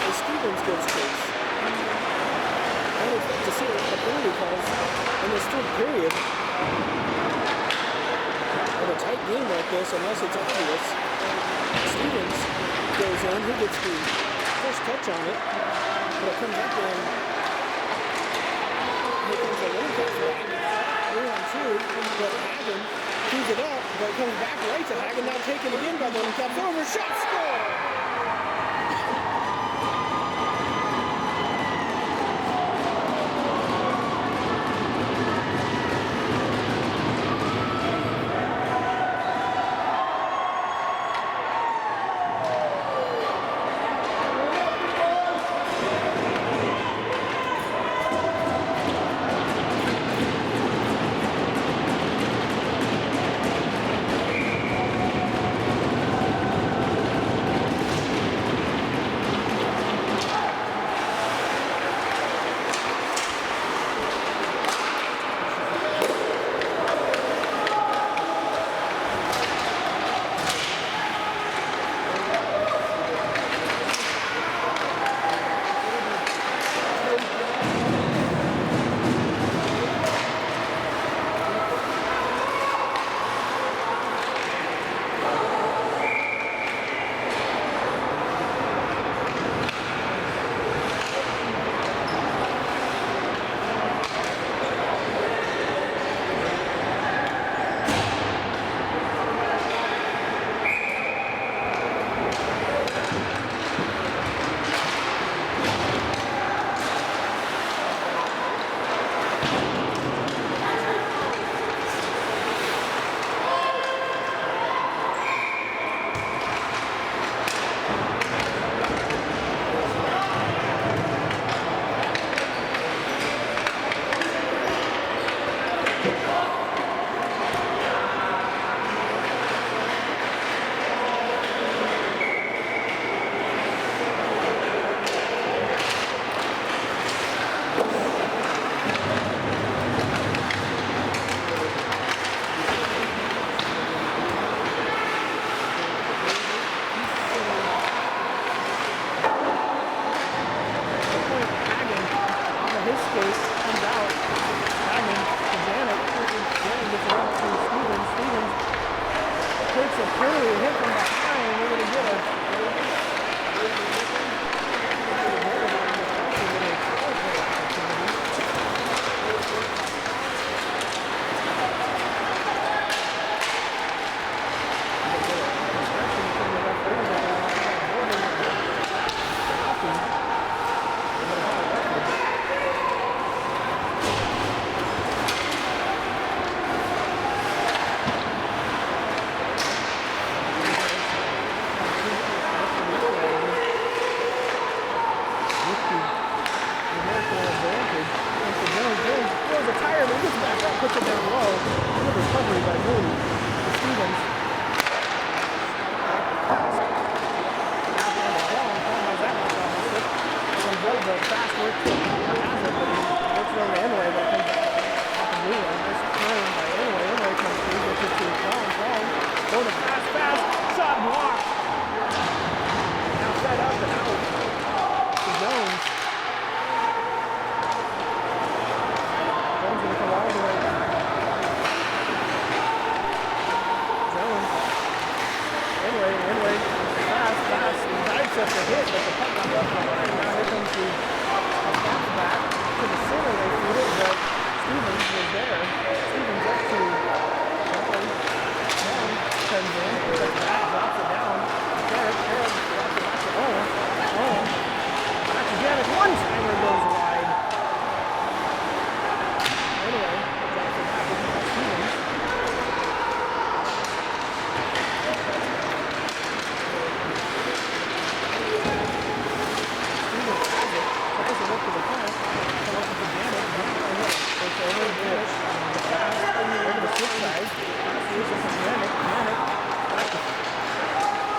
As Stevens gives chase. I would expect to see a penalty calls in this third period. In a tight game like this, unless it's obvious, Stevens goes in. He gets the first touch on it. But it comes up and here comes a little bit back. 3-on-2. But Hagen keeps it up. But it comes back right to Hagen. Now taken again by the Caps. Over. Shot. Score!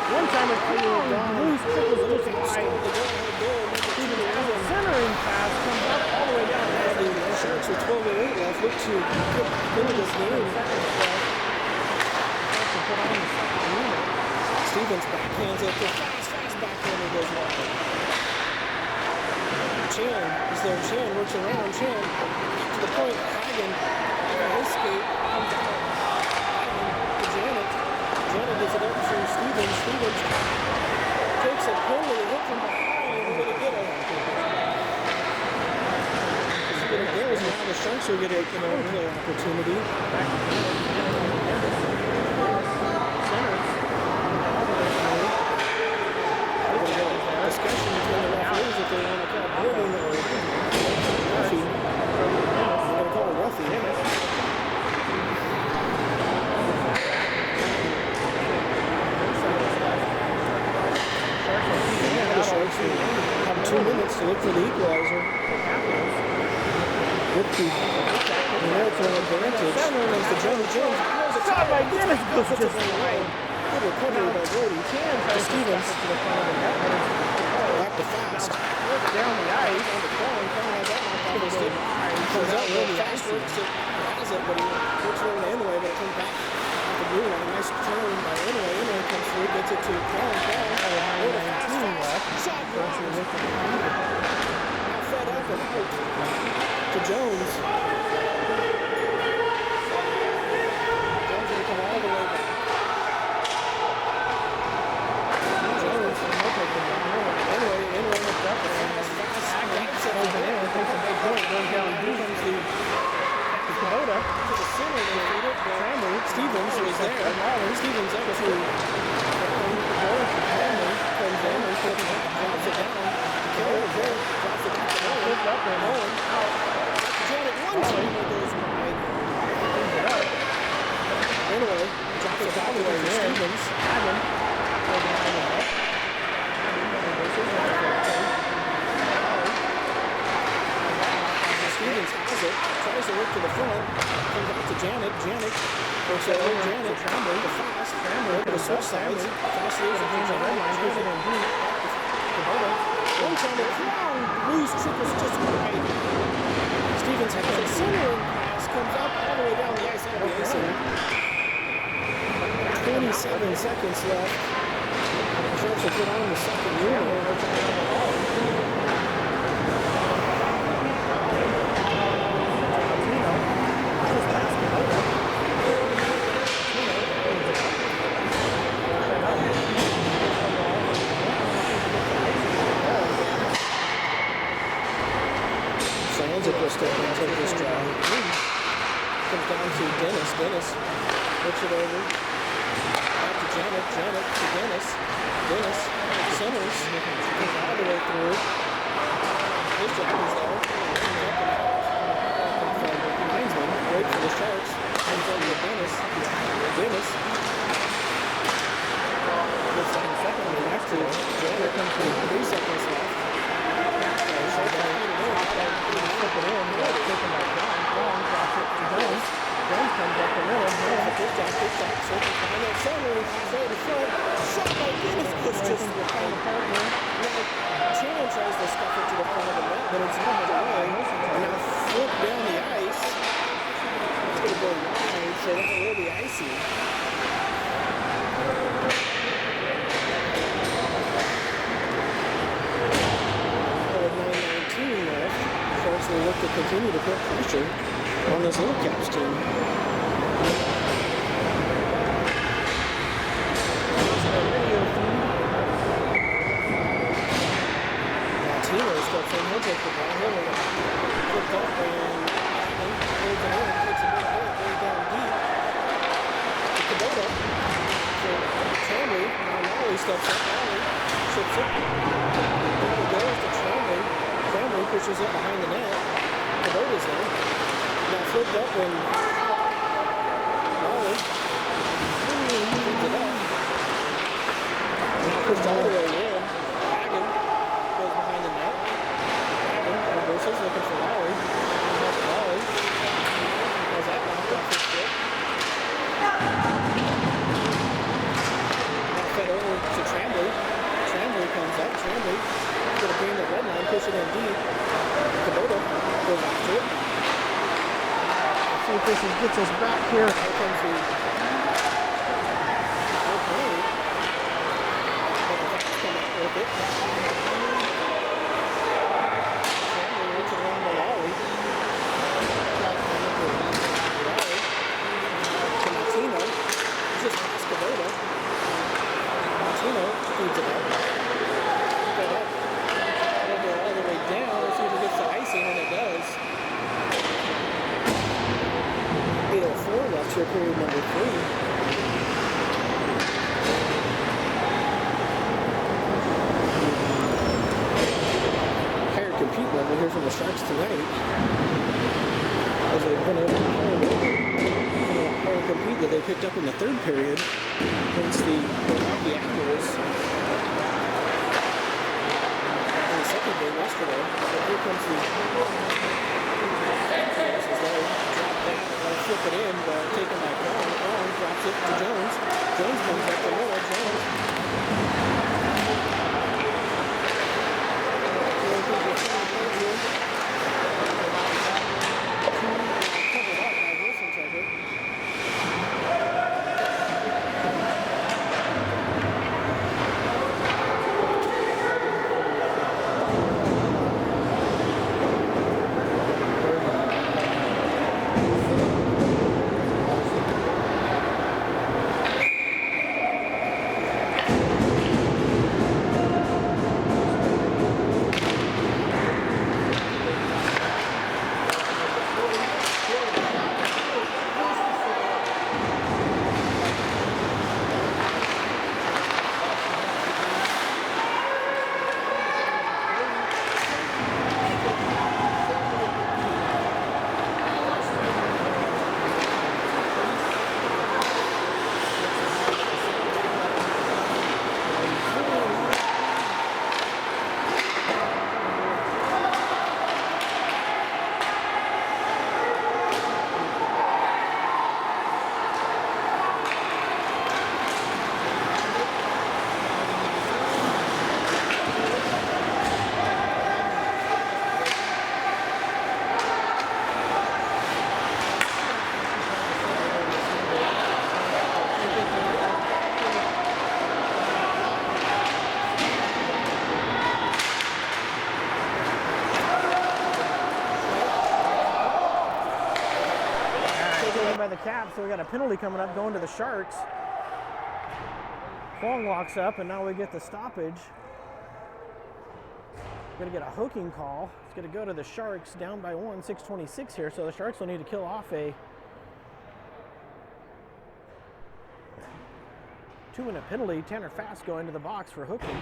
One-timer loose, triples just wide. Stevens has a centering pass, comes up all the way down. The Sharks with 12:08 left look to get into this game. Stevens backhands it. The fast backhander goes wide. Chan is there. Chan works around. Chan to the point. Hagen on his skate comes out. Hagen to Janet. Janet gives it up to Stevens. Stevens takes a penalty, hit from behind, and we're going to get a. Now the Sharks will get another opportunity. Discussion between the referees if they want to call holding or roughing. They're going to call a roughing. The Sharks have 2 minutes to look for the equalizer. With the American advantage comes to Jones. Jones throws a shot by Dennis goes just wide. Good recovery by Brody. To Stevens. Back to Fast. Down the ice. On the corner. Has that knocked off his stick. Comes out really fast. Works it. Has it, but he works it over to Inouye, but it comes back off the blue line. Nice turn by Inouye. Inouye comes through, gets it to Crown. Crown. 19 left. Shot. Now fed up and out to Jones. Jones will come all the way back. Jones. Inouye hooked up and fast. Over there. Takes a big point. Goes down deep. Kubota To the center. Stevens was there. Stevens up to comes in and drops it down. Carroll drops it back to Owen. picked up and Owen out. Janet one-timer goes wide. Anyway, drops it back to Stevens. Hagen goes behind the net. Stevens has it. Tries to work to the front. Comes out to Janet. Janet works it over. Janet Trambler to Fast. Trambler to the switch sides. Fast leaves it to Janet. Janet Kubota. One-timer. Crown. Loose triples just wide. Stevens has a centering pass. Comes up all the way down the ice. Out of the icing. 27 seconds left. Sharks will put on the second unit. Will step in and take this drive. Comes down to Dennis. Dennis puts it over. Back to Janet. Janet to Dennis. Dennis centers. Comes all the way through. His job is there. Linesman. Great for the Sharks. Comes over to Dennis. Dennis. Looks like a second and back to Janet. Comes to 3 seconds left. Flip it in, taken by Brown. Brown drops it to Jones. Jones comes up the middle. Good shot, circle final center, straight to front. Shot by Dennis goes just behind the partner. Chan tries to stuff it to the front of the net, but it's not away. And now flip down the ice. It's going to go wide, so that will be icy. Sharks will look to continue to put pressure on this Little Caps team. Latino steps in, he'll take the ball, he'll flip up and holds it in, takes a big hit, goes down deep. To Kubota. So Trambler, now Lowry steps up, Lowry chips it. Then it goes to Trambler. Trambler pushes it behind the net. Kubota's there. Now flipped up and Lowry picks it up. Now pushed all the way in. Hagen goes behind the net. Hagen reverses, looking for Lowry. Lowry has that knocked off his stick. Now fed over to Tremblay. Tremblay comes up. Tremblay going to gain the red line, push it in deep. Kubota goes after it. Let's see if this gets us back here. Here comes the okay. But the Fox come up with it. Tremblay reaches around the Lolly. To Martino. Just past Kubota. Martino feeds it up. Pick it up. It'll go all the way down. Let's see if it gets the icing, and it does. 8:04 left here, period number 3. Higher compete level here from the Sharks tonight. As they've been able to higher compete that they picked up in the third period against the Milwaukee Admirals in the second game yesterday. So here comes the as they drop that, flip it in, but taken by Brown. Brown drops it to Jones. Jones comes up the middle. Jones. Covered up by Wilson Treasure. By the Caps, so we got a penalty coming up going to the Sharks. Fong locks up, and now we get the stoppage. We're going to get a hooking call. It's going to go to the Sharks down by 1, 6:26 here, so the Sharks will need to kill off a 2-minute penalty. Tanner Fast going to the box for hooking.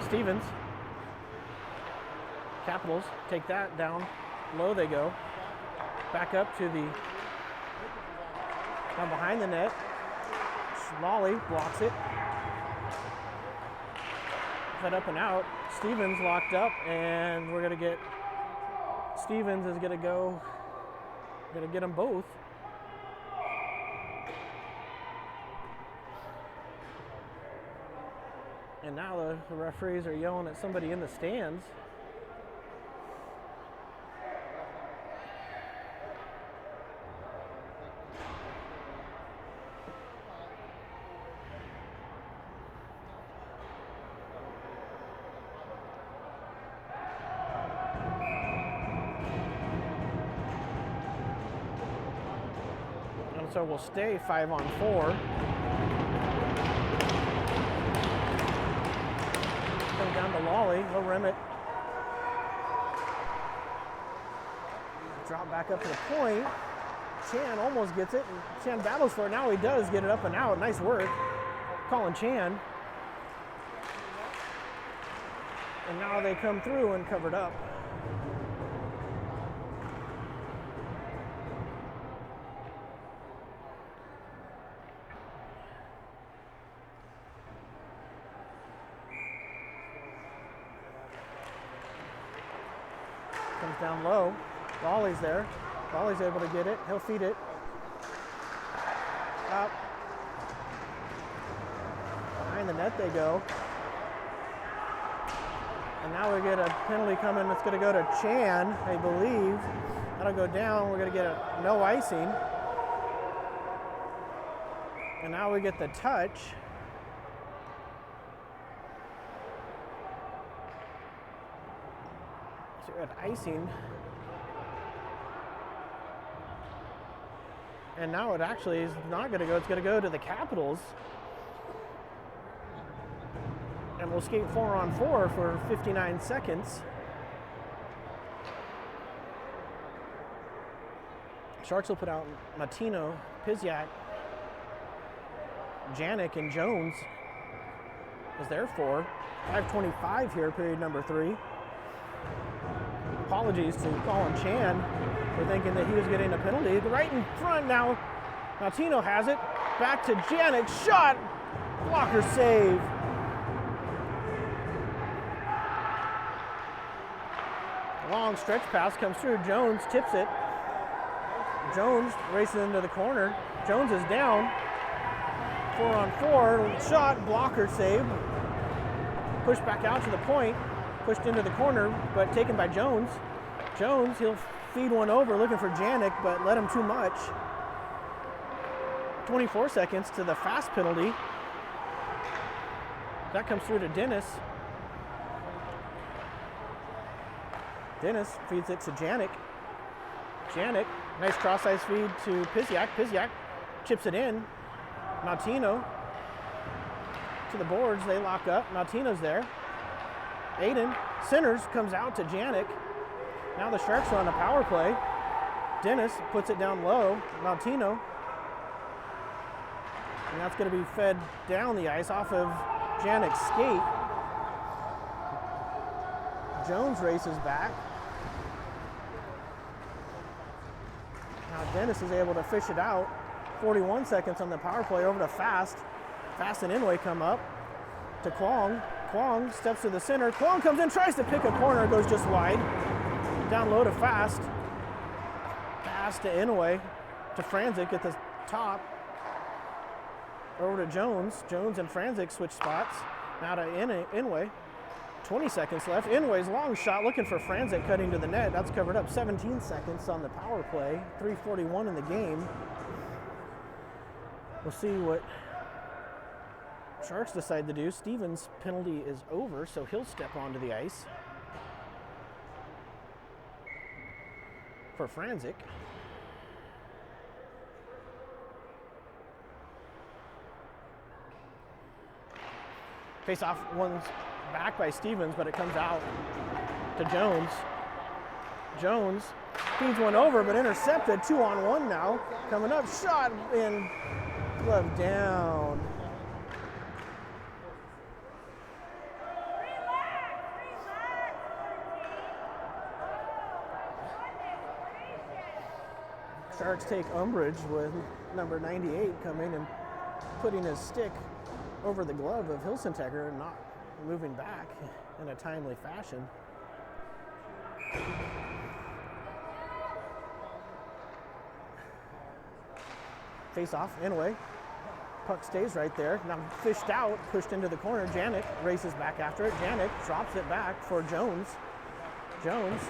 Stevens. Capitals take that down low. They go back up to the down behind the net. Lolly blocks it. Fed up and out. Stevens locked up, and we're gonna get Stevens is gonna go. Gonna get them both. And now the referees are yelling at somebody in the stands. And so we'll stay 5-on-4. Down to Lolly, he'll rim it. Drop back up to the point. Chan almost gets it, and Chan battles for it. Now he does get it up and out. Nice work, Colin Chan. And now they come through and covered up. Comes down low. Volley's there. Volley's able to get it. He'll feed it. Up. Behind the net they go. And now we get a penalty coming. It's going to go to Chan, I believe. That'll go down. We're going to get a no icing. And now we get the touch. So we got icing. And now it actually is not going to go. It's going to go to the Capitals. And we'll skate 4-on-4 for 59 seconds. Sharks will put out Martino, Piziak, Janik, and Jones is there for 5:25 here, period number 3. Apologies to Colin Chan for thinking that he was getting a penalty. Right in front now, Martino has it. Back to Janik, shot, blocker save. Long stretch pass comes through. Jones tips it. Jones races into the corner. Jones is down. 4-on-4. Shot, blocker save. Pushed back out to the point. Pushed into the corner, but taken by Jones. Jones, he'll feed one over looking for Janik, but let him too much. 24 seconds to the fast penalty. That comes through to Dennis. Dennis feeds it to Janik. Janik, nice cross-ice feed to Piziak. Piziak chips it in. Martino to the boards. They lock up. Martino's there. Aiden centers, comes out to Janik. Now the Sharks are on a power play. Dennis puts it down low. Martino. And that's going to be fed down the ice off of Janik's skate. Jones races back. Now Dennis is able to fish it out. 41 seconds on the power play over to Fast. Fast and Inouye come up to Kwong. Kwong steps to the center. Kwong comes in, tries to pick a corner, goes just wide. Down low to Fast. Fast to Inouye. To Franzik at the top. Over to Jones. Jones and Franzik switch spots. Now to Inouye. 20 seconds left. Inouye's long shot looking for Franzik cutting to the net. That's covered up. 17 seconds on the power play. 3:41 in the game. We'll see what Sharks decide to do. Stevens' penalty is over, so he'll step onto the ice for Franzik. Face-off one's back by Stevens, but it comes out to Jones. Jones feeds one over, but intercepted. 2-on-1 now. Coming up, shot and glove down. Sharks take umbrage with number 98 coming and putting his stick over the glove of Hilsentecker and not moving back in a timely fashion. Face off, Inouye. Puck stays right there. Now fished out, pushed into the corner. Janik races back after it. Janik drops it back for Jones. Jones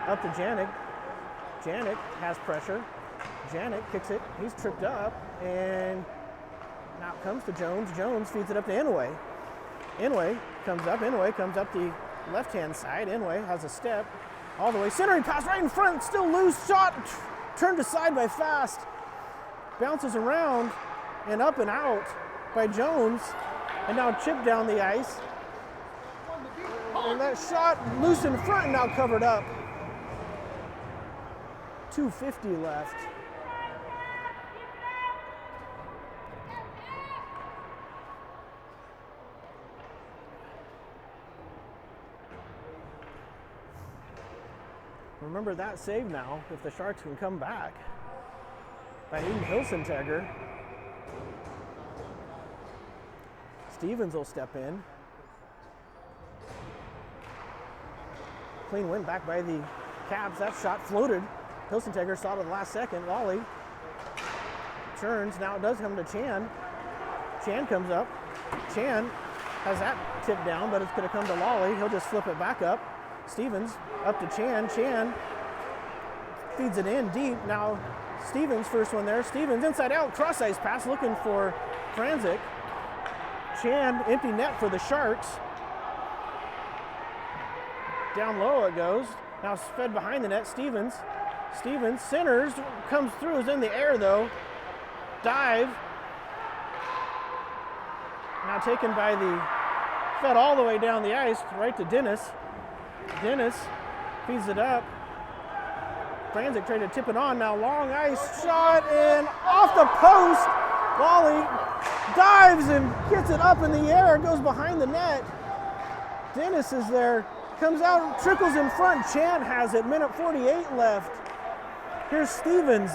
up to Janik. Janik has pressure. Janik kicks it. He's tripped up and now it comes to Jones. Jones feeds it up to Inouye. Inouye comes up. Inouye comes up the left-hand side. Inouye has a step all the way. Centering pass right in front. Still loose. Shot turned aside by Fast. Bounces around and up and out by Jones. And now chipped down the ice. And that shot loose in front and now covered up. 2:50 left. Remember that save now, if the Sharks can come back, by Aiden Hilsentecker. Stevens will step in. Clean win back by the Caps, that shot floated. Hilsenteger saw it at the last second. Lawley turns. Now it does come to Chan. Chan comes up. Chan has that tipped down, but it's going to come to Lawley. He'll just flip it back up. Stevens up to Chan. Chan feeds it in deep. Now Stevens, first one there. Stevens inside out, cross ice pass looking for Franzik. Chan, empty net for the Sharks. Down low it goes. Now it's fed behind the net. Stevens centers, comes through, is in the air though. Dive. Now taken by fed all the way down the ice, right to Dennis. Dennis feeds it up. Franzik tried to tip it on. Now long ice shot and off the post. Lawley dives and gets it up in the air. It goes behind the net. Dennis is there. Comes out, trickles in front. Chan has it. Minute 48 left. Here's Stevens.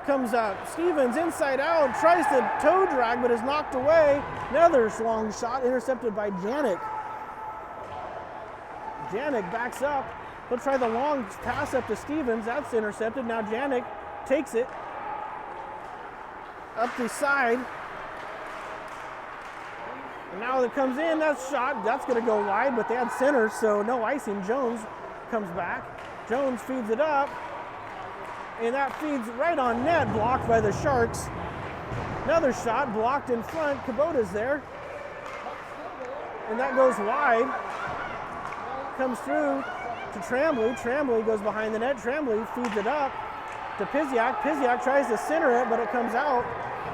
Comes out. Stevens inside out. Tries to toe drag, but is knocked away. Another long shot intercepted by Janik. Janik backs up. He'll try the long pass up to Stevens. That's intercepted. Now Janik takes it up the side. And now it comes in, that's shot. That's going to go wide, but they had center, so no icing. Jones comes back. Jones feeds it up. And that feeds right on net, blocked by the Sharks. Another shot blocked in front. Kubota's there. And that goes wide. Comes through to Tremblay. Tremblay goes behind the net. Tremblay feeds it up to Piziak. Piziak tries to center it, but it comes out.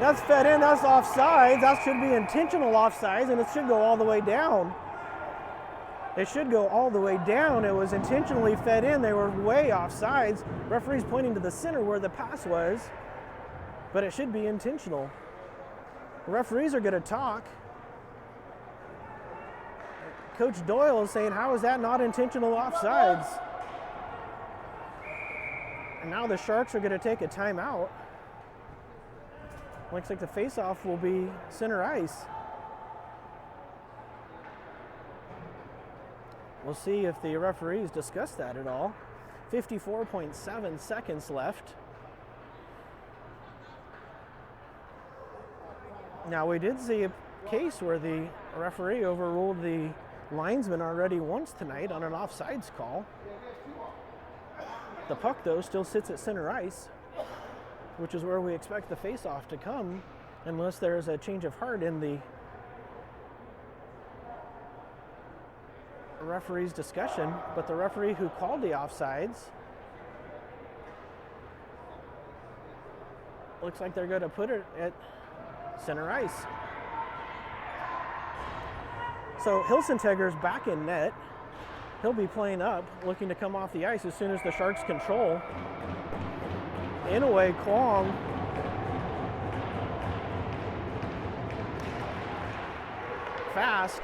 That's fed in, that's offsides. That should be intentional offsides, and it should go all the way down. It should go all the way down. It was intentionally fed in. They were way offsides. Referee's pointing to the center where the pass was, but it should be intentional. The referees are going to talk. Coach Doyle is saying, how is that not intentional offsides? And now the Sharks are going to take a timeout. Looks like the face-off will be center ice. We'll see if the referees discuss that at all. 54.7 seconds left. Now we did see a case where the referee overruled the linesman already once tonight on an offsides call. The puck though still sits at center ice, which is where we expect the face-off to come unless there's a change of heart in the referee's discussion. But the referee who called the offsides looks like they're going to put it at center ice. So Hilsenteger's back in net. He'll be playing up, looking to come off the ice as soon as the Sharks control. Inouye Kwong fast.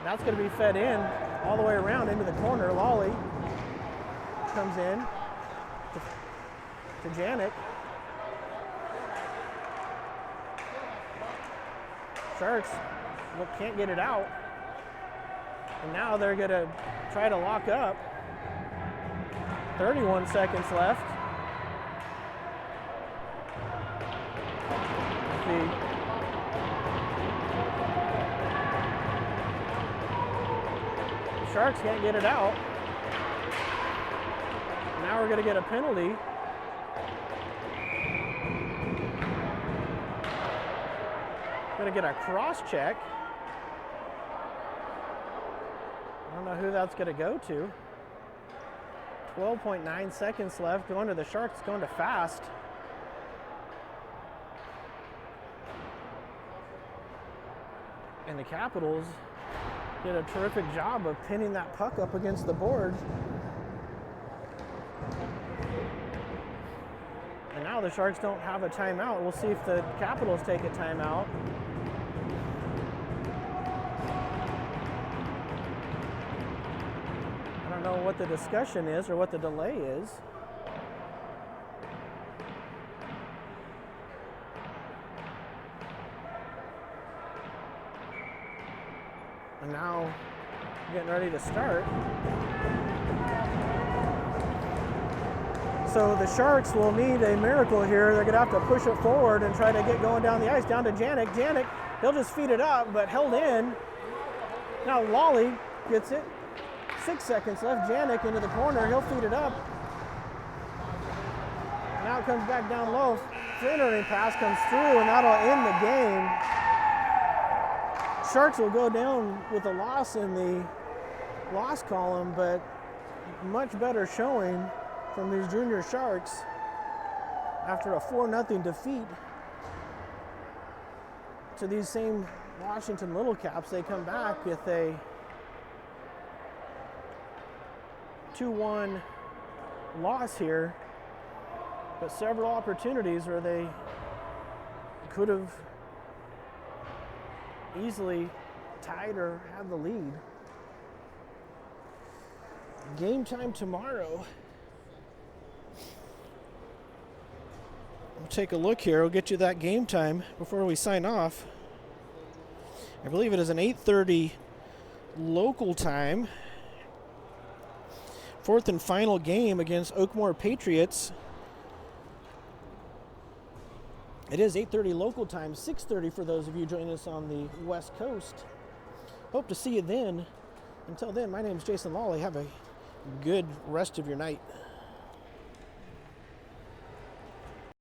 That's going to be fed in all the way around into the corner. Lawley comes in to Janik. Sharks can't get it out. And now they're going to try to lock up. 31 seconds left. The Sharks can't get it out. Now we're going to get a penalty. Going to get a cross check. I don't know who that's going to go to. 12.9 seconds left. Going to the Sharks, going to fast. And the Capitals did a terrific job of pinning that puck up against the board. And now the Sharks don't have a timeout. We'll see if the Capitals take a timeout. I don't know what the discussion is or what the delay is. And now getting ready to start. So the Sharks will need a miracle here. They're going to have to push it forward and try to get going down the ice. Down to Janik. Janik, he'll just feed it up, but held in. Now Lawley gets it. 6 seconds left. Janik into the corner. He'll feed it up. Now it comes back down low. Centering pass comes through, and that'll end the game. Sharks will go down with a loss in the loss column, but much better showing from these junior Sharks after a 4-0 defeat to these same Washington Little Caps. They come back with a 2-1 loss here, but several opportunities where they could have easily tied or had the lead. Game time tomorrow. We'll take a look here. We'll get you that game time before we sign off. I believe it is an 8:30 local time. Fourth and final game against Oakmore Patriots. It is 8:30 local time, 6:30 for those of you joining us on the West Coast. Hope to see you then. Until then, my name is Jason Lawley. Have a good rest of your night.